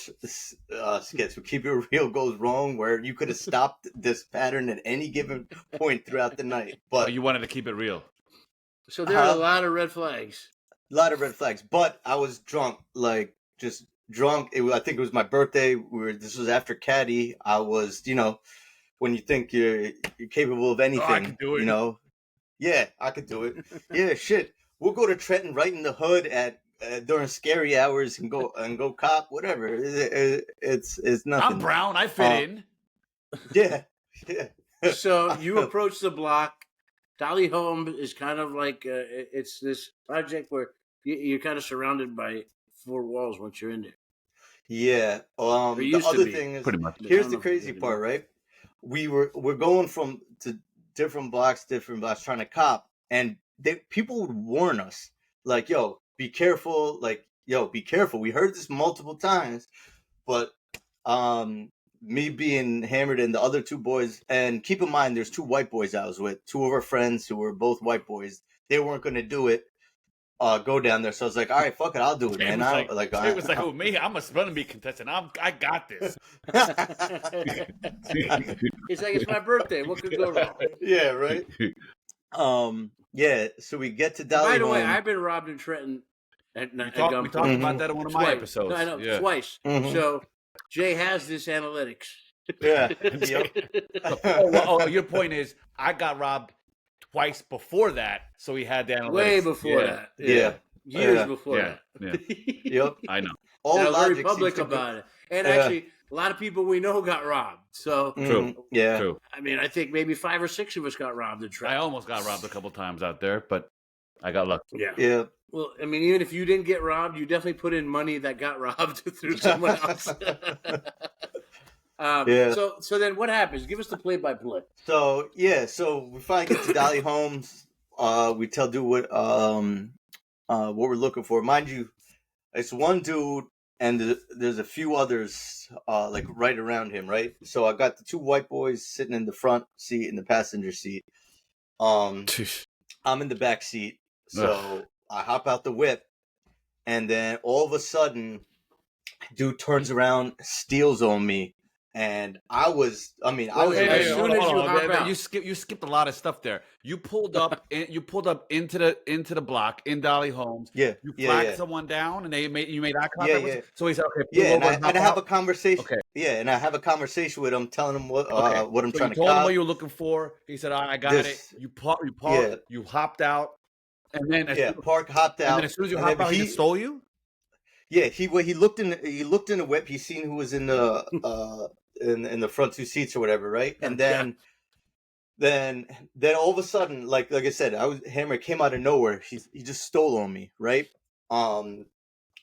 skits where Keep It Real goes wrong, where you could have stopped this pattern at any given point throughout the night. But you wanted to keep it real. So there are a lot of red flags. A lot of red flags, but I was drunk, like just drunk. I think it was my birthday. This was after Caddy. I was, when you think you're capable of anything, I can do it. Yeah, I could do it. Yeah, shit. We'll go to Trenton right in the hood at during scary hours and go cop, whatever. It's nothing. I'm brown. I fit in. Yeah. So you approach the block. Dolly Homes is kind of like it's this project where you're kind of surrounded by four walls once you're in there. Yeah. The other thing is, pretty much. Here's the crazy part, right? We're going to different blocks, trying to cop, and people would warn us, like, "Yo, be careful!" Like, "Yo, be careful." We heard this multiple times, but me being hammered and the other two boys, and keep in mind, there's two white boys I was with, two of our friends who were both white boys. They weren't going to do it. Go down there. So I was like, all right, fuck it, I'll do it, man. It was like, me, I'm a spelling bee contestant. I got this. It's like, it's my birthday. What could go wrong? Yeah, right. Yeah. So we get to Dolly. By the way, I've been robbed in Trenton. We talked about that in one of my episodes. No, I know, twice. Mm-hmm. So Jay has this analytics. Yeah. Your point is, I got robbed twice before that, so he had the analytics. Way before that. Yeah. Years before that. Yeah. Yep. I know. All and logic very public about it. And actually, a lot of people we know got robbed. So True. Yeah. True. I mean, I think maybe 5 or 6 of us got robbed in Trenton. I almost got robbed a couple times out there, but I got lucky. Yeah. Well, I mean, even if you didn't get robbed, you definitely put in money that got robbed through someone else. So then what happens? Give us the play-by-play. So we finally get to Dolly Homes. We tell dude what we're looking for. Mind you, it's one dude and there's a few others like right around him, right? So I got the two white boys sitting in the front seat in the passenger seat. I'm in the back seat. So I hop out the whip, and then all of a sudden, dude turns around, steals on me, And I was Wait, Hey, as soon hold as on, you hold on. hop out. You skipped a lot of stuff there. You pulled up into the block in Dolly Homes. yeah, You yeah, flagged yeah, someone down, and you made eye yeah, contact with. yeah, So he said, "Okay, pull yeah. over and And hop I have a out." conversation. Okay, Yeah, and I have a conversation with him, telling him okay. what I'm So trying you to told him what cop. you were looking for. He said, "I got it." This, You yeah, parked. You hopped out, and then yeah. Park hopped out, as soon as you and then hop out, he just stole you. yeah, he looked in the whip. He seen who was in the in the front two seats or whatever, right? And Okay. then all of a sudden, like I said, Hammer came out of nowhere. He just stole on me, right? Um,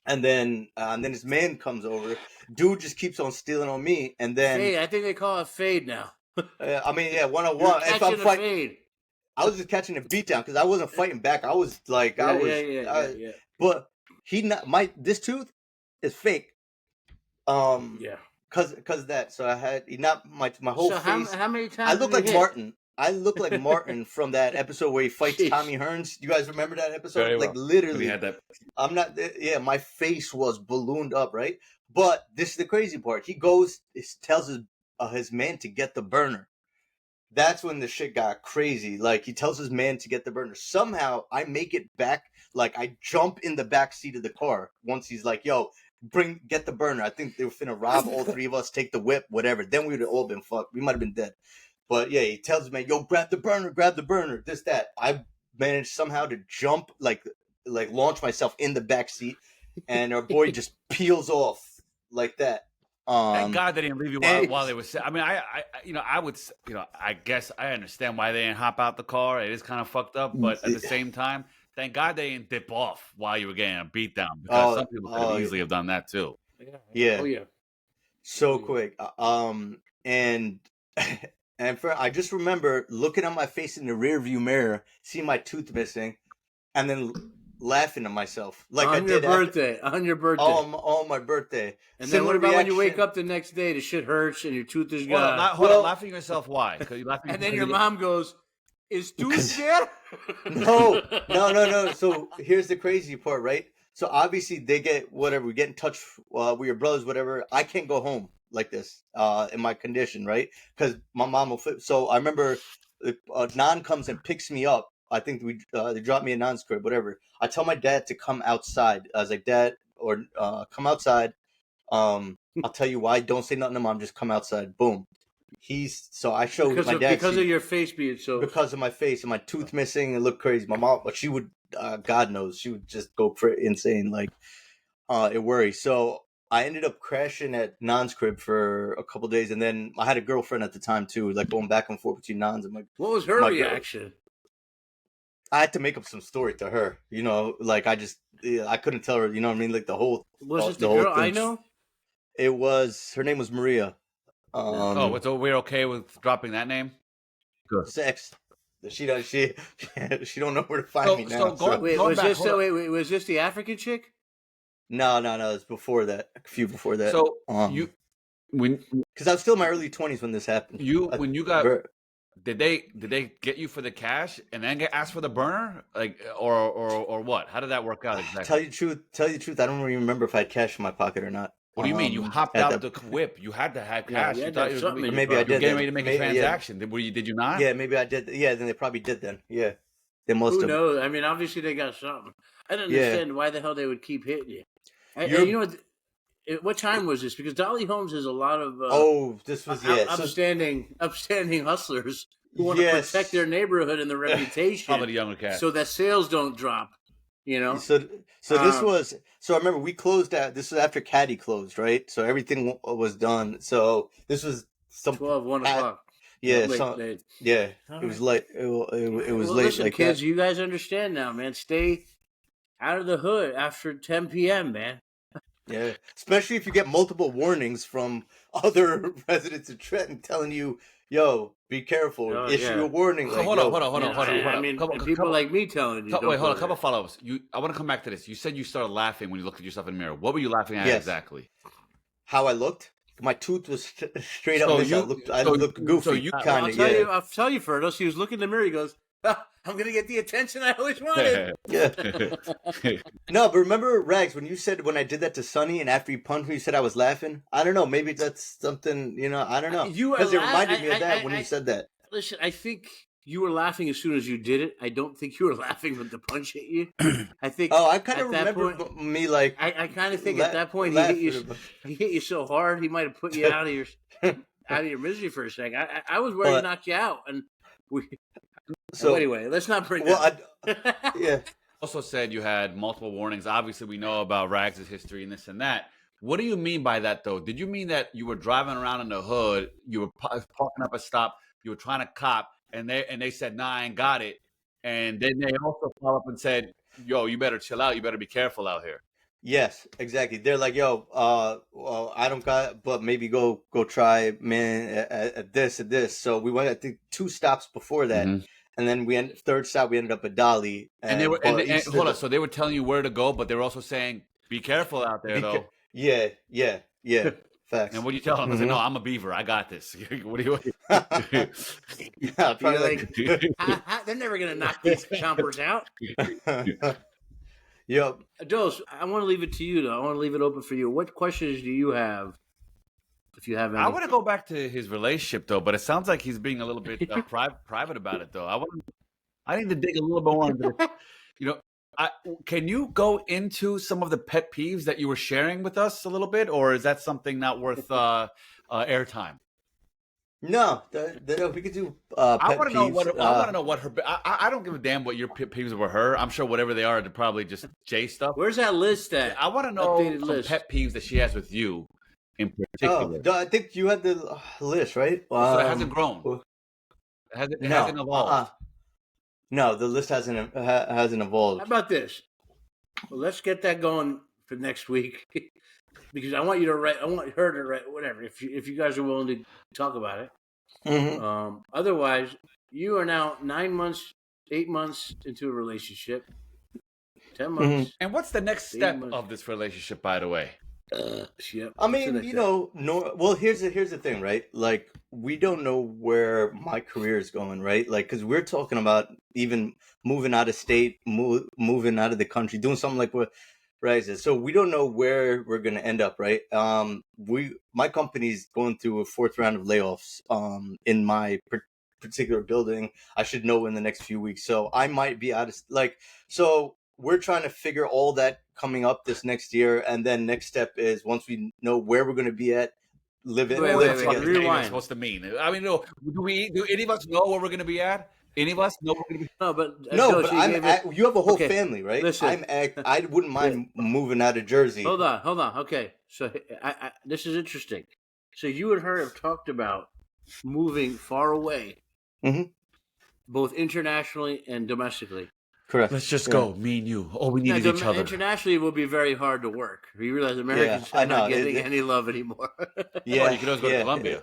and then his man comes over. Dude just keeps on stealing on me, and then Fade. I think they call it fade now. I mean, yeah, one on You're one. If I'm catching a fighting, fade. I was just catching a beatdown because I wasn't fighting back. I was like, Yeah. but he not this tooth is fake. Yeah. Cause of that. So I had he not my whole So face. how many I times look did like you hit? Martin. I look like Martin from that episode where he fights Jeez. Tommy Hearns. You guys remember that episode? Very Like well. literally, We had that. I'm not. Yeah, my face was ballooned up, right? But this is the crazy part. He goes, tells his man to get the burner. That's when the shit got crazy. Like he tells his man to get the burner. Somehow I make it back. Like I jump in the back seat of the car once he's like, "Yo, get the burner." I think they were finna rob all three of us, take the whip, whatever. Then we would have all been fucked. We might have been dead. But yeah, he tells his man, "Yo, grab the burner, this, that." I managed somehow to jump, like launch myself in the back seat, and our boy just peels off like that. Thank God they didn't leave you and- while they were. I mean, I would, I guess I understand why they didn't hop out the car. It is kind of fucked up, but at the same time, thank God they didn't dip off while you were getting a beat down because some people could have easily have done that too. Yeah. Oh yeah. So quick. And I just remember looking at my face in the rear view mirror, seeing my tooth missing, and then laughing to myself like I on your did birthday. On your birthday. on my birthday. And then Similar what about when you wake reaction. up the next day? The shit hurts and your tooth is Hold gone. on, hold on, laughing at yourself. Why? Because you laughing. And then your mom goes, "Is tooth there?" No. So here's the crazy part, right? So obviously they get whatever, we get in touch with your brothers, whatever. I can't go home like this in my condition, right? Because my mom will flip. So I remember Nan comes and picks me up. I think they dropped me in Nan's crib, whatever. I tell my dad to come outside. I was like, "Dad, or come outside. I'll tell you why. Don't say nothing to mom. Just come outside." Boom. So I show my dad because of your face being so. because of my face and my tooth missing. It looked crazy. My mom, but she would, God knows, she would just go insane. Like, it worries. So I ended up crashing at Nan's crib for a couple days, and then I had a girlfriend at the time too, like going back and forth between Nan's and my. What was her my reaction? I had to make up some story to her, like I couldn't tell her, you know what I mean, like the whole. Was it the the whole girl I thing. know? Her name was Maria. So we're okay with dropping that name? Good. Sex. She don't know where to find me now. Wait, was this the African chick? No, it's before that. A few before that. So because I was still in my early 20s when this happened. When you got, did they get you for the cash and then get asked for the burner, like or what? How did that work out exactly? Tell you the truth, I don't even remember if I had cash in my pocket or not. What do you mean? You hopped out the whip. You had to have cash. Yeah, you thought maybe I did. Getting ready to make a transaction. Yeah. Did you not? Yeah, maybe I did. Yeah, then they probably did. Then yeah, they must have. Who knows? I mean, obviously they got something. I don't understand why the hell they would keep hitting you. And you know what time was this? Because Dolly Homes has a lot of this was upstanding hustlers who want to protect their neighborhood and their reputation. Probably the younger cat. So that sales don't drop. So this was. So I remember we closed out. This was after Caddy closed, right? So everything was done. So this was 1 o'clock. Yeah, late. Yeah. All it was late. It was late. Listen, like kids, you guys understand now, man. Stay out of the hood after 10 p.m., man. Yeah, especially if you get multiple warnings from other residents of Trenton telling you, "Yo, be careful." Issue a warning. So hold on. I mean, people like me telling you. Wait, hold on. A couple follow-ups. I want to come back to this. You said you started laughing when you looked at yourself in the mirror. What were you laughing at exactly? How I looked. My tooth was straight up. I looked goofy. So you I'll tell you, Ferdos. He was looking in the mirror. He goes, I'm gonna get the attention I always wanted. Yeah. No, but remember, Rags, when you said when I did that to Sonny, and after he punched me, you said I was laughing. I don't know. Maybe that's something. I don't know. You were Because it reminded me of that when I- you said that. Listen, I think you were laughing as soon as you did it. I don't think you were laughing when the punch hit you. I think. Oh, I kind of at that remember point, me like. I kind of think la- at that point laughing. he hit you so hard he might have put you out of your misery for a second. I was worried to knock you out, and we. So anyway, let's not bring that. Yeah. Also said you had multiple warnings. Obviously, we know about Rags' history and this and that. What do you mean by that, though? Did you mean that you were driving around in the hood, you were parking up a stop, you were trying to cop, and they said, "Nah, I ain't got it," and then they also followed up and said, "Yo, you better chill out. You better be careful out here." Yes, exactly. They're like, "Yo, well, I don't got, but maybe go try, man, at this." So we went, I think, 2 stops before that. Mhm. And then third stop, we ended up at Dolly. And they were and hold on. So they were telling you where to go, but they were also saying, "Be careful out there, though." Yeah. Facts. And what do you tell them? I said, "No, I'm a beaver. I got this." What do you? Yeah, probably They're never gonna knock these chompers out. Yep. Dose, I want to leave it to you, though. I want to leave it open for you. What questions do you have? If you have any. I want to go back to his relationship, though, but it sounds like he's being a little bit private about it, though. I need to dig a little more into this. Can you go into some of the pet peeves that you were sharing with us a little bit, or is that something not worth airtime? No, we could do. I want to know what her. I don't give a damn what your pet peeves were. Her, I'm sure whatever they are, they're probably just Jay stuff. Where's that list at? I want to know some pet peeves that she has with you, in particular. Oh, I think you had the list, right? So it hasn't grown. It hasn't evolved. No, the list hasn't evolved. How about this? Well, let's get that going for next week, because I want you to write. I want her to write whatever. If you guys are willing to talk about it. Mm-hmm. Otherwise, you are now 9 months, 8 months into a relationship. 10 months. Mm-hmm. And what's the next step of this relationship, by the way? Yep. I mean, well, here's the thing, right? Like, we don't know where my career is going, right? Like, because we're talking about even moving out of state, moving out of the country, doing something like what Rise is. So we don't know where we're gonna end up, right? My company's going through a 4th round of layoffs. In my particular building, I should know in the next few weeks. So I might be out of so. We're trying to figure all that coming up this next year, and then next step is once we know where we're going to be at, live together. What is supposed to mean? I mean, do any of us know where we're going to be at? Any of us know where we're going to be? No, but you have a whole family, right? Listen, I wouldn't mind moving out of Jersey. Hold on. Okay, so this is interesting. So you and her have talked about moving far away, both internationally and domestically. Correct. Let's just go, me and you. All we need is each other. Internationally, it will be very hard to work. You realize Americans are not getting any love anymore. Yeah, you can always go to Colombia.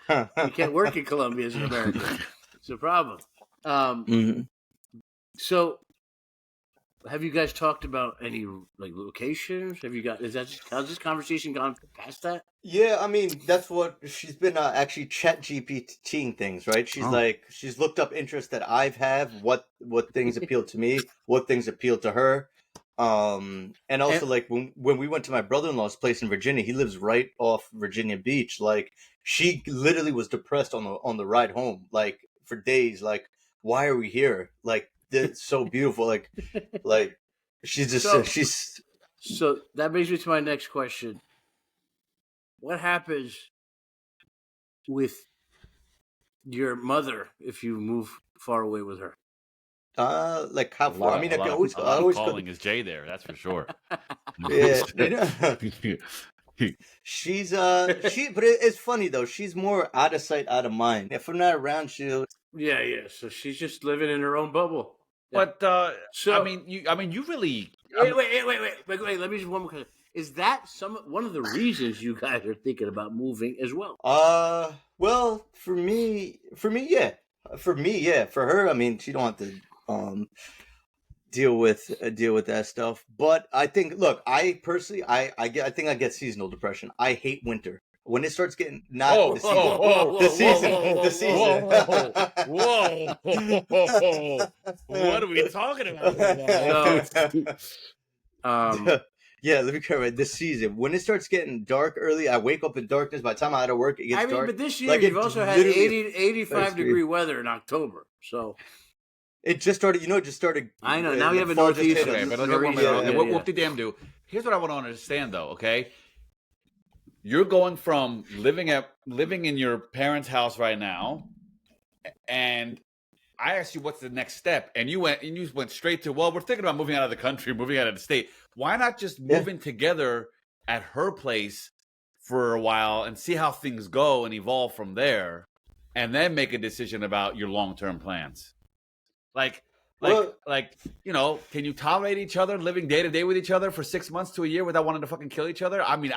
You can't work in Colombia as an American. It's a problem. So, have you guys talked about any locations? How's this conversation gone past that? Yeah, I mean, that's what she's been actually chat GPTing things, right? She's looked up interests that I've what things appeal to me, what things appeal to her. And also when we went to my brother-in-law's place in Virginia, he lives right off Virginia Beach. Like, she literally was depressed on the ride home, like, for days. Like, why are we here? Like, it's so beautiful. Like she's just So that brings me to my next question. What happens with your mother if you move far away with her? Like how far? I mean, I always calling is Jay there. That's for sure. Yeah. She's but it's funny though. She's more out of sight, out of mind. If I'm not around, she'll. Yeah. So she's just living in her own bubble. Yeah. But I mean, you really. Wait. Let me just one more question. Is that one of the reasons you guys are thinking about moving as well? Well, for me, yeah. For me, yeah. For her, I mean, she don't have to deal with that stuff. But I think, look, I personally, I think I get seasonal depression. I hate winter. when it starts getting not Whoa, the season, whoa, the season, whoa, the season. whoa. What are we talking about right now? Yeah, let me clarify. This season, when it starts getting dark early, I wake up in darkness. By the time I'm out of work, it gets dark. but this year Like, you've also had literally 85 degree weather in October. So it just started. It just started. I know. Now we have a fall just northeast. hit us. Okay, but look Northeast, at one minute. yeah. Whoop-de-damn-do. Here's what I want to understand, though, okay? You're going from living in your parents' house right now, and I asked you what's the next step, and you went straight to, well, we're thinking about moving out of the country, moving out of the state. Why not just move in together at her place for a while and see how things go and evolve from there, and then make a decision about your long-term plans? Like, can you tolerate each other, living day to day with each other for 6 months to a year without wanting to fucking kill each other? I mean,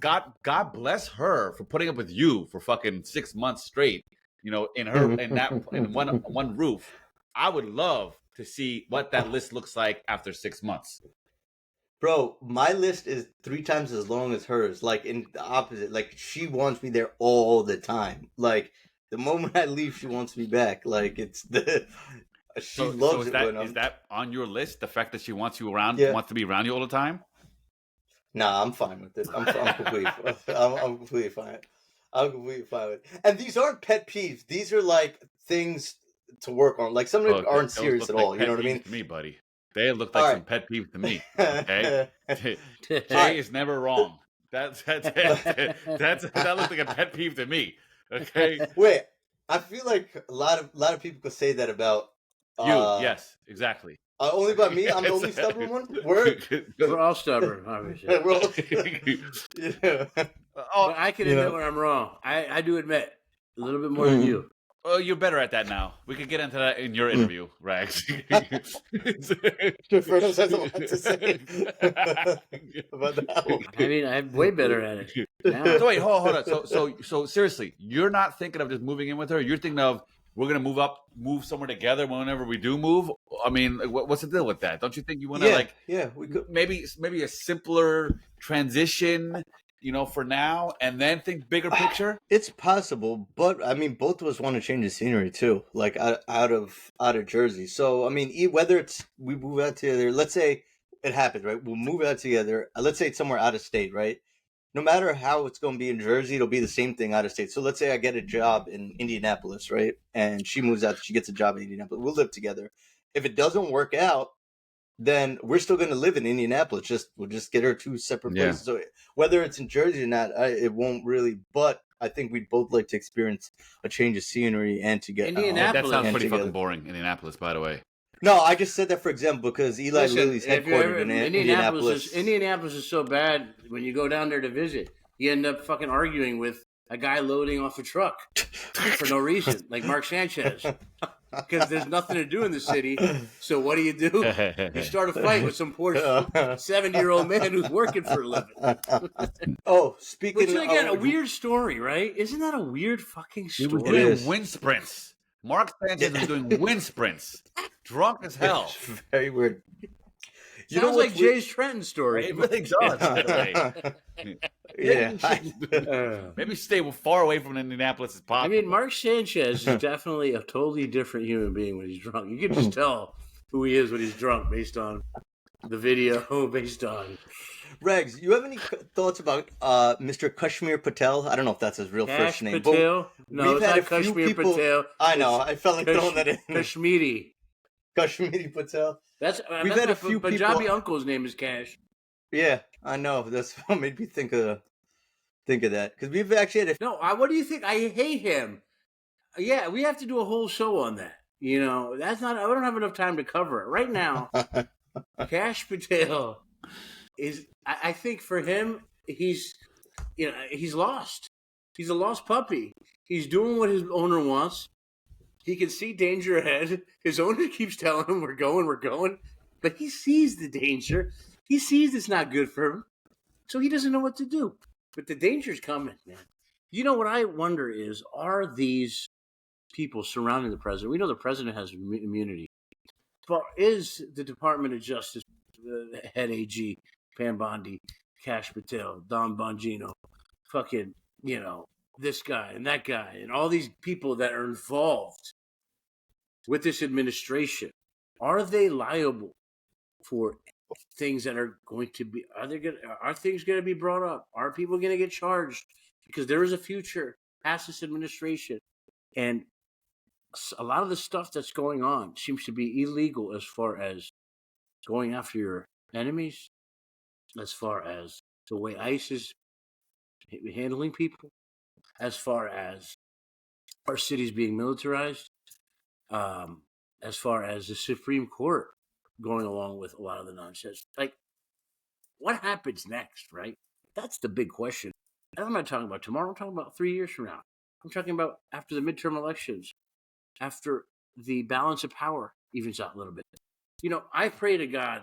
God bless her for putting up with you for fucking 6 months straight. In one roof. I would love to see what that list looks like after 6 months. Bro, my list is 3 times as long as hers. Like, in the opposite. Like, she wants me there all the time. Like, the moment I leave, she wants me back. Like, it's the... She loves it. Is that on your list? The fact that she wants you around, wants to be around you all the time? Nah, I'm fine with it. I'm completely I'm completely fine. I'm completely fine with it. And these aren't pet peeves. These are, like, things to work on. Like, some of them aren't serious at all. You know what I mean? To me, buddy. They look like some pet peeves to me. Okay? Jay is never wrong. That looks like a pet peeve to me. Okay? Wait, I feel like a lot of people could say that about you. Yes, exactly. Only about me? I'm the only stubborn one? We're all stubborn, obviously. Yeah. But I can admit when I'm wrong. I do admit a little bit more than you. Oh, you're better at that now. We could get into that in your interview, Rags. Fernando has a lot to say about that one. I mean, I'm way better at it now. So wait, hold on. So seriously, you're not thinking of just moving in with her. You're thinking of we're gonna move somewhere together whenever we do move. I mean, what's the deal with that? Don't you think you want to we could maybe a simpler transition? For now, and then think bigger picture. It's possible, but I mean, both of us want to change the scenery too, like out of Jersey. So I mean, whether it's we move out together, let's say it happens, right? We'll move out together. Let's say it's somewhere out of state, right? No matter how it's going to be in Jersey, it'll be the same thing out of state. So let's say I get a job in Indianapolis, right? And she moves out, she gets a job in Indianapolis. We'll live together. If it doesn't work out, then we're still going to live in Indianapolis. We'll just get her 2 separate places. So whether it's in Jersey or not, it won't really. But I think we'd both like to experience a change of scenery and to get Indianapolis. That sounds pretty fucking boring, Indianapolis, by the way. No, I just said that for example because Eli Lilly's headquartered in Indianapolis. Indianapolis is so bad when you go down there to visit, you end up fucking arguing with a guy loading off a truck for no reason, like Mark Sanchez. Because there's nothing to do in the city. So what do? You start a fight with some poor 70-year-old man who's working for a living. Speaking Which, again, a weird story, right? Isn't that a weird fucking story? He was doing wind sprints. Mark Sanchez was doing wind sprints. Drunk as hell. It's very weird. Sounds like Jay's Trenton story. It really does. Maybe stay far away from Indianapolis as possible. I mean, Mark Sanchez is definitely a totally different human being when he's drunk. You can just tell who he is when he's drunk based on the video, based on... Regs, you have any thoughts about Mr. Kashmir Patel? I don't know if that's his real first name. Patel? No, it's not Kashmir Patel. I know. I felt like throwing that in. Kashmiri Patel. We've had a few Punjabi uncle's name is Cash. Yeah, I know. That's what made me think of that. Because we've actually had what do you think? I hate him. Yeah, we have to do a whole show on that. That's not... I don't have enough time to cover it. Right now, Cash Patel is... I think for him, he's lost. He's a lost puppy. He's doing what his owner wants. He can see danger ahead. His owner keeps telling him, we're going. But he sees the danger. He sees it's not good for him. So he doesn't know what to do. But the danger's coming, man. What I wonder is, are these people surrounding the president? We know the president has immunity. But is the Department of Justice, the head AG, Pam Bondi, Cash Patel, Don Bongino, fucking, this guy and that guy and all these people that are involved with this administration, are they liable for things that are going to be? Are things going to be brought up? Are people going to get charged? Because there is a future past this administration, and a lot of the stuff that's going on seems to be illegal as far as going after your enemies, as far as the way ICE is handling people, as far as our cities being militarized, as far as the Supreme Court going along with a lot of the nonsense. Like, what happens next, right? That's the big question. And I'm not talking about tomorrow. I'm talking about 3 years from now. I'm talking about after the midterm elections, after the balance of power evens out a little bit. I pray to God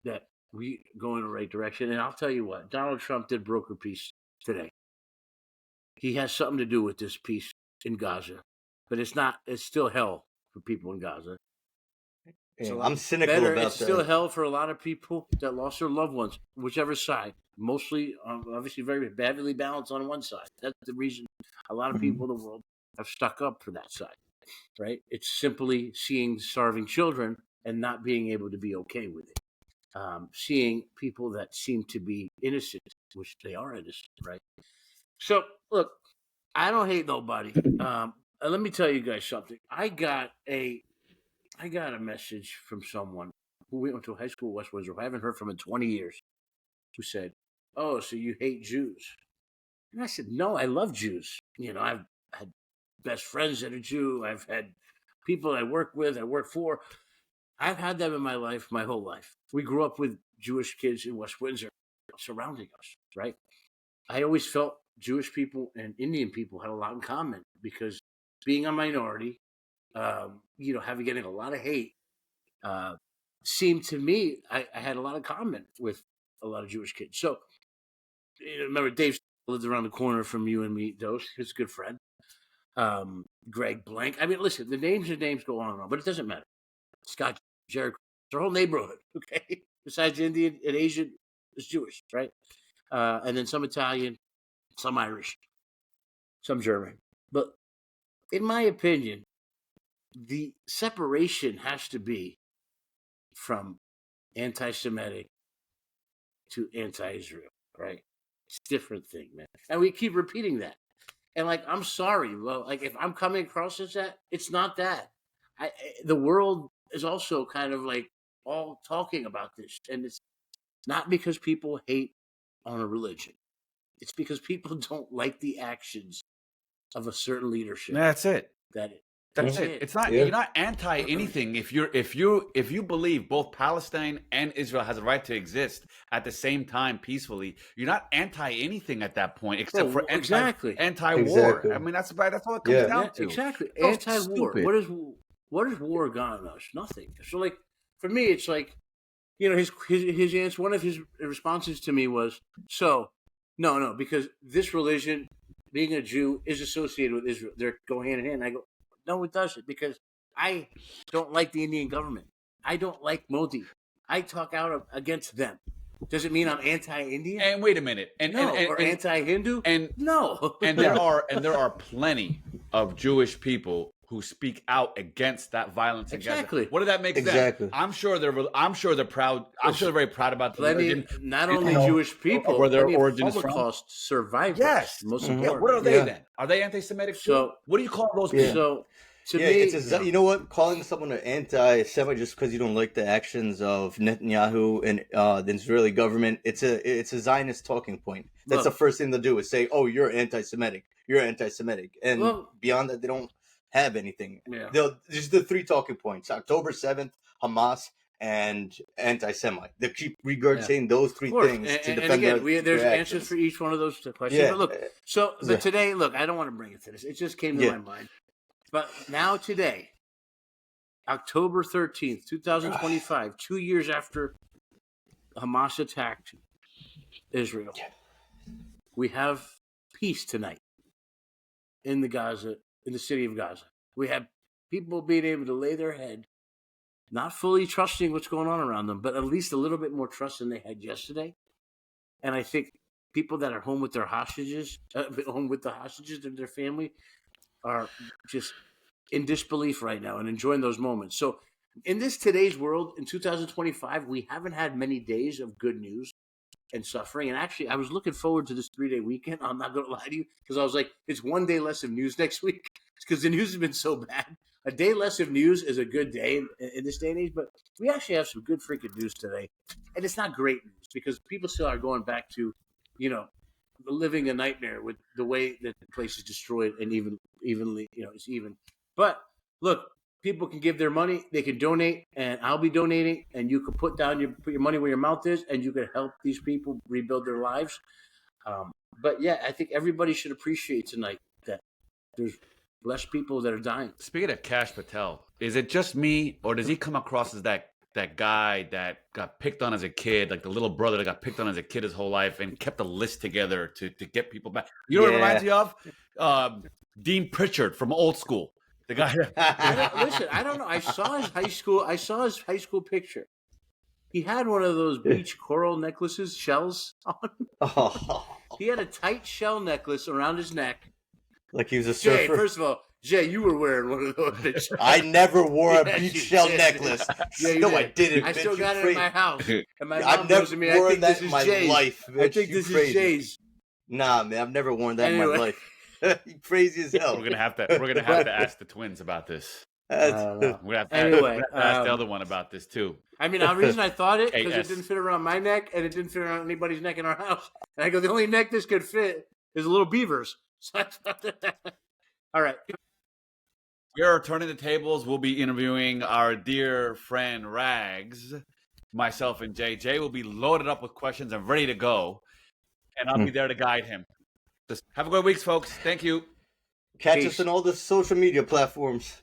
that we go in the right direction. And I'll tell you what, Donald Trump did broker peace today. He has something to do with this peace in Gaza, but it's still hell for people in Gaza. I'm cynical about that. It's still hell for a lot of people that lost their loved ones, whichever side. Mostly, obviously, very badly balanced on one side. That's the reason a lot of people in the world have stuck up for that side, right? It's simply seeing starving children and not being able to be okay with it. Seeing people that seem to be innocent, which they are innocent, right? So, look, I don't hate nobody. Let me tell you guys something. I got a message from someone who we went to high school in West Windsor. I haven't heard from in 20 years. Who said, "Oh, so you hate Jews?" And I said, "No, I love Jews. I've had best friends that are Jew. I've had people I work with, I work for. I've had them in my life, my whole life. We grew up with Jewish kids in West Windsor surrounding us, right? I always felt Jewish people and Indian people had a lot in common because being a minority, getting a lot of hate, seemed to me I had a lot of common with a lot of Jewish kids. So, remember, Dave lived around the corner from you and me, Dose. He's a good friend. Greg Blank. I mean, listen, the names go on and on, but it doesn't matter. Scott, Jericho, it's our whole neighborhood, okay? Besides Indian and Asian, it's Jewish, right? And then some Italian, some Irish, some German. But in my opinion, the separation has to be from anti-Semitic to anti-Israel, right? It's a different thing, man. And we keep repeating that. And I'm sorry, well, if I'm coming across as that, it's not that. The world is also kind of all talking about this. And it's not because people hate on a religion. It's because people don't like the actions of a certain leadership. That's it. That's it. It's not. You're not anti anything if you believe both Palestine and Israel has a right to exist at the same time peacefully. You're not anti anything at that point, except for anti-war. Exactly. I mean, that's all it comes down to. Exactly. So anti-war. stupid. What has war gotten us? Nothing. So, for me, it's his answer. One of his responses to me was, no, because this religion, being a Jew, is associated with Israel. They go hand in hand. I go, no, it doesn't, because I don't like the Indian government. I don't like Modi. I talk out against them. Does it mean I'm anti-Indian? And wait a minute. Or anti-Hindu? No. And there are plenty of Jewish people who speak out against that violence. Exactly. What did that make sense? I'm sure they're proud. I'm sure they're very proud about the religion. Not only Jewish people, where their origin is from. Holocaust survivors. Yes. Most important. What are they then? Are they anti-Semitic? So what do you call those people? So to me, you know what? Calling someone an anti-Semite just because you don't like the actions of Netanyahu and the Israeli government, it's a Zionist talking point. That's the first thing they'll do is say, "Oh, you're anti-Semitic. You're anti-Semitic," and beyond that, they don't have anything. These are the three talking points: October 7th, Hamas, and anti-Semite. They keep regurgitating those three things to defend. And again, there's answers for each one of those questions. Yeah. But today, I don't want to bring it to this. It just came to my mind. But now today, October 13th, 2025, 2 years after Hamas attacked Israel, we have peace tonight in the city of Gaza. We have people being able to lay their head, not fully trusting what's going on around them, but at least a little bit more trust than they had yesterday. And I think people that are home with their hostages, home with the hostages and their family, are just in disbelief right now and enjoying those moments. So in this today's world, in 2025, we haven't had many days of good news and suffering. And actually, I was looking forward to this 3-day weekend. I'm not going to lie to you, because I was like, it's one day less of news next week, because the news has been so bad. A day less of news is a good day in this day and age. But we actually have some good freaking news today. And it's not great news, because people still are going back to, living a nightmare with the way that the place is destroyed, and evenly, it's even. But look, people can give their money, they can donate, and I'll be donating, and you can put your money where your mouth is, and you can help these people rebuild their lives. But yeah, I think everybody should appreciate tonight that there's less people that are dying. Speaking of Cash Patel, is it just me, or does he come across as that guy that got picked on as a kid, like the little brother that got picked on as a kid his whole life and kept a list together to get people back? You know what it reminds me of? Dean Pritchard from Old School. The guy. Listen, I don't know. I saw his high school picture. He had one of those beach coral necklaces, shells on. Oh. He had a tight shell necklace around his neck. Like he was a surfer. Jay, first of all, you were wearing one of those. I never wore a beach shell necklace. No, I didn't. I still got it in my house. And my I've mom never goes to me, worn that in my life. I think this is Jay's. Nah, man, I've never worn that in my life. You crazy as hell. We're gonna have to ask the twins about this. We're gonna have to ask the other one about this too. I mean, the reason I thought it because it didn't fit around my neck and it didn't fit around anybody's neck in our house. And I go, the only neck this could fit is a little beaver's. So I thought that. All right. We are turning the tables. We'll be interviewing our dear friend Rags, myself, and Jay. Jay will be loaded up with questions and ready to go, and I'll be there to guide him. Just have a good week, folks. Thank you. Catch us on all the social media platforms.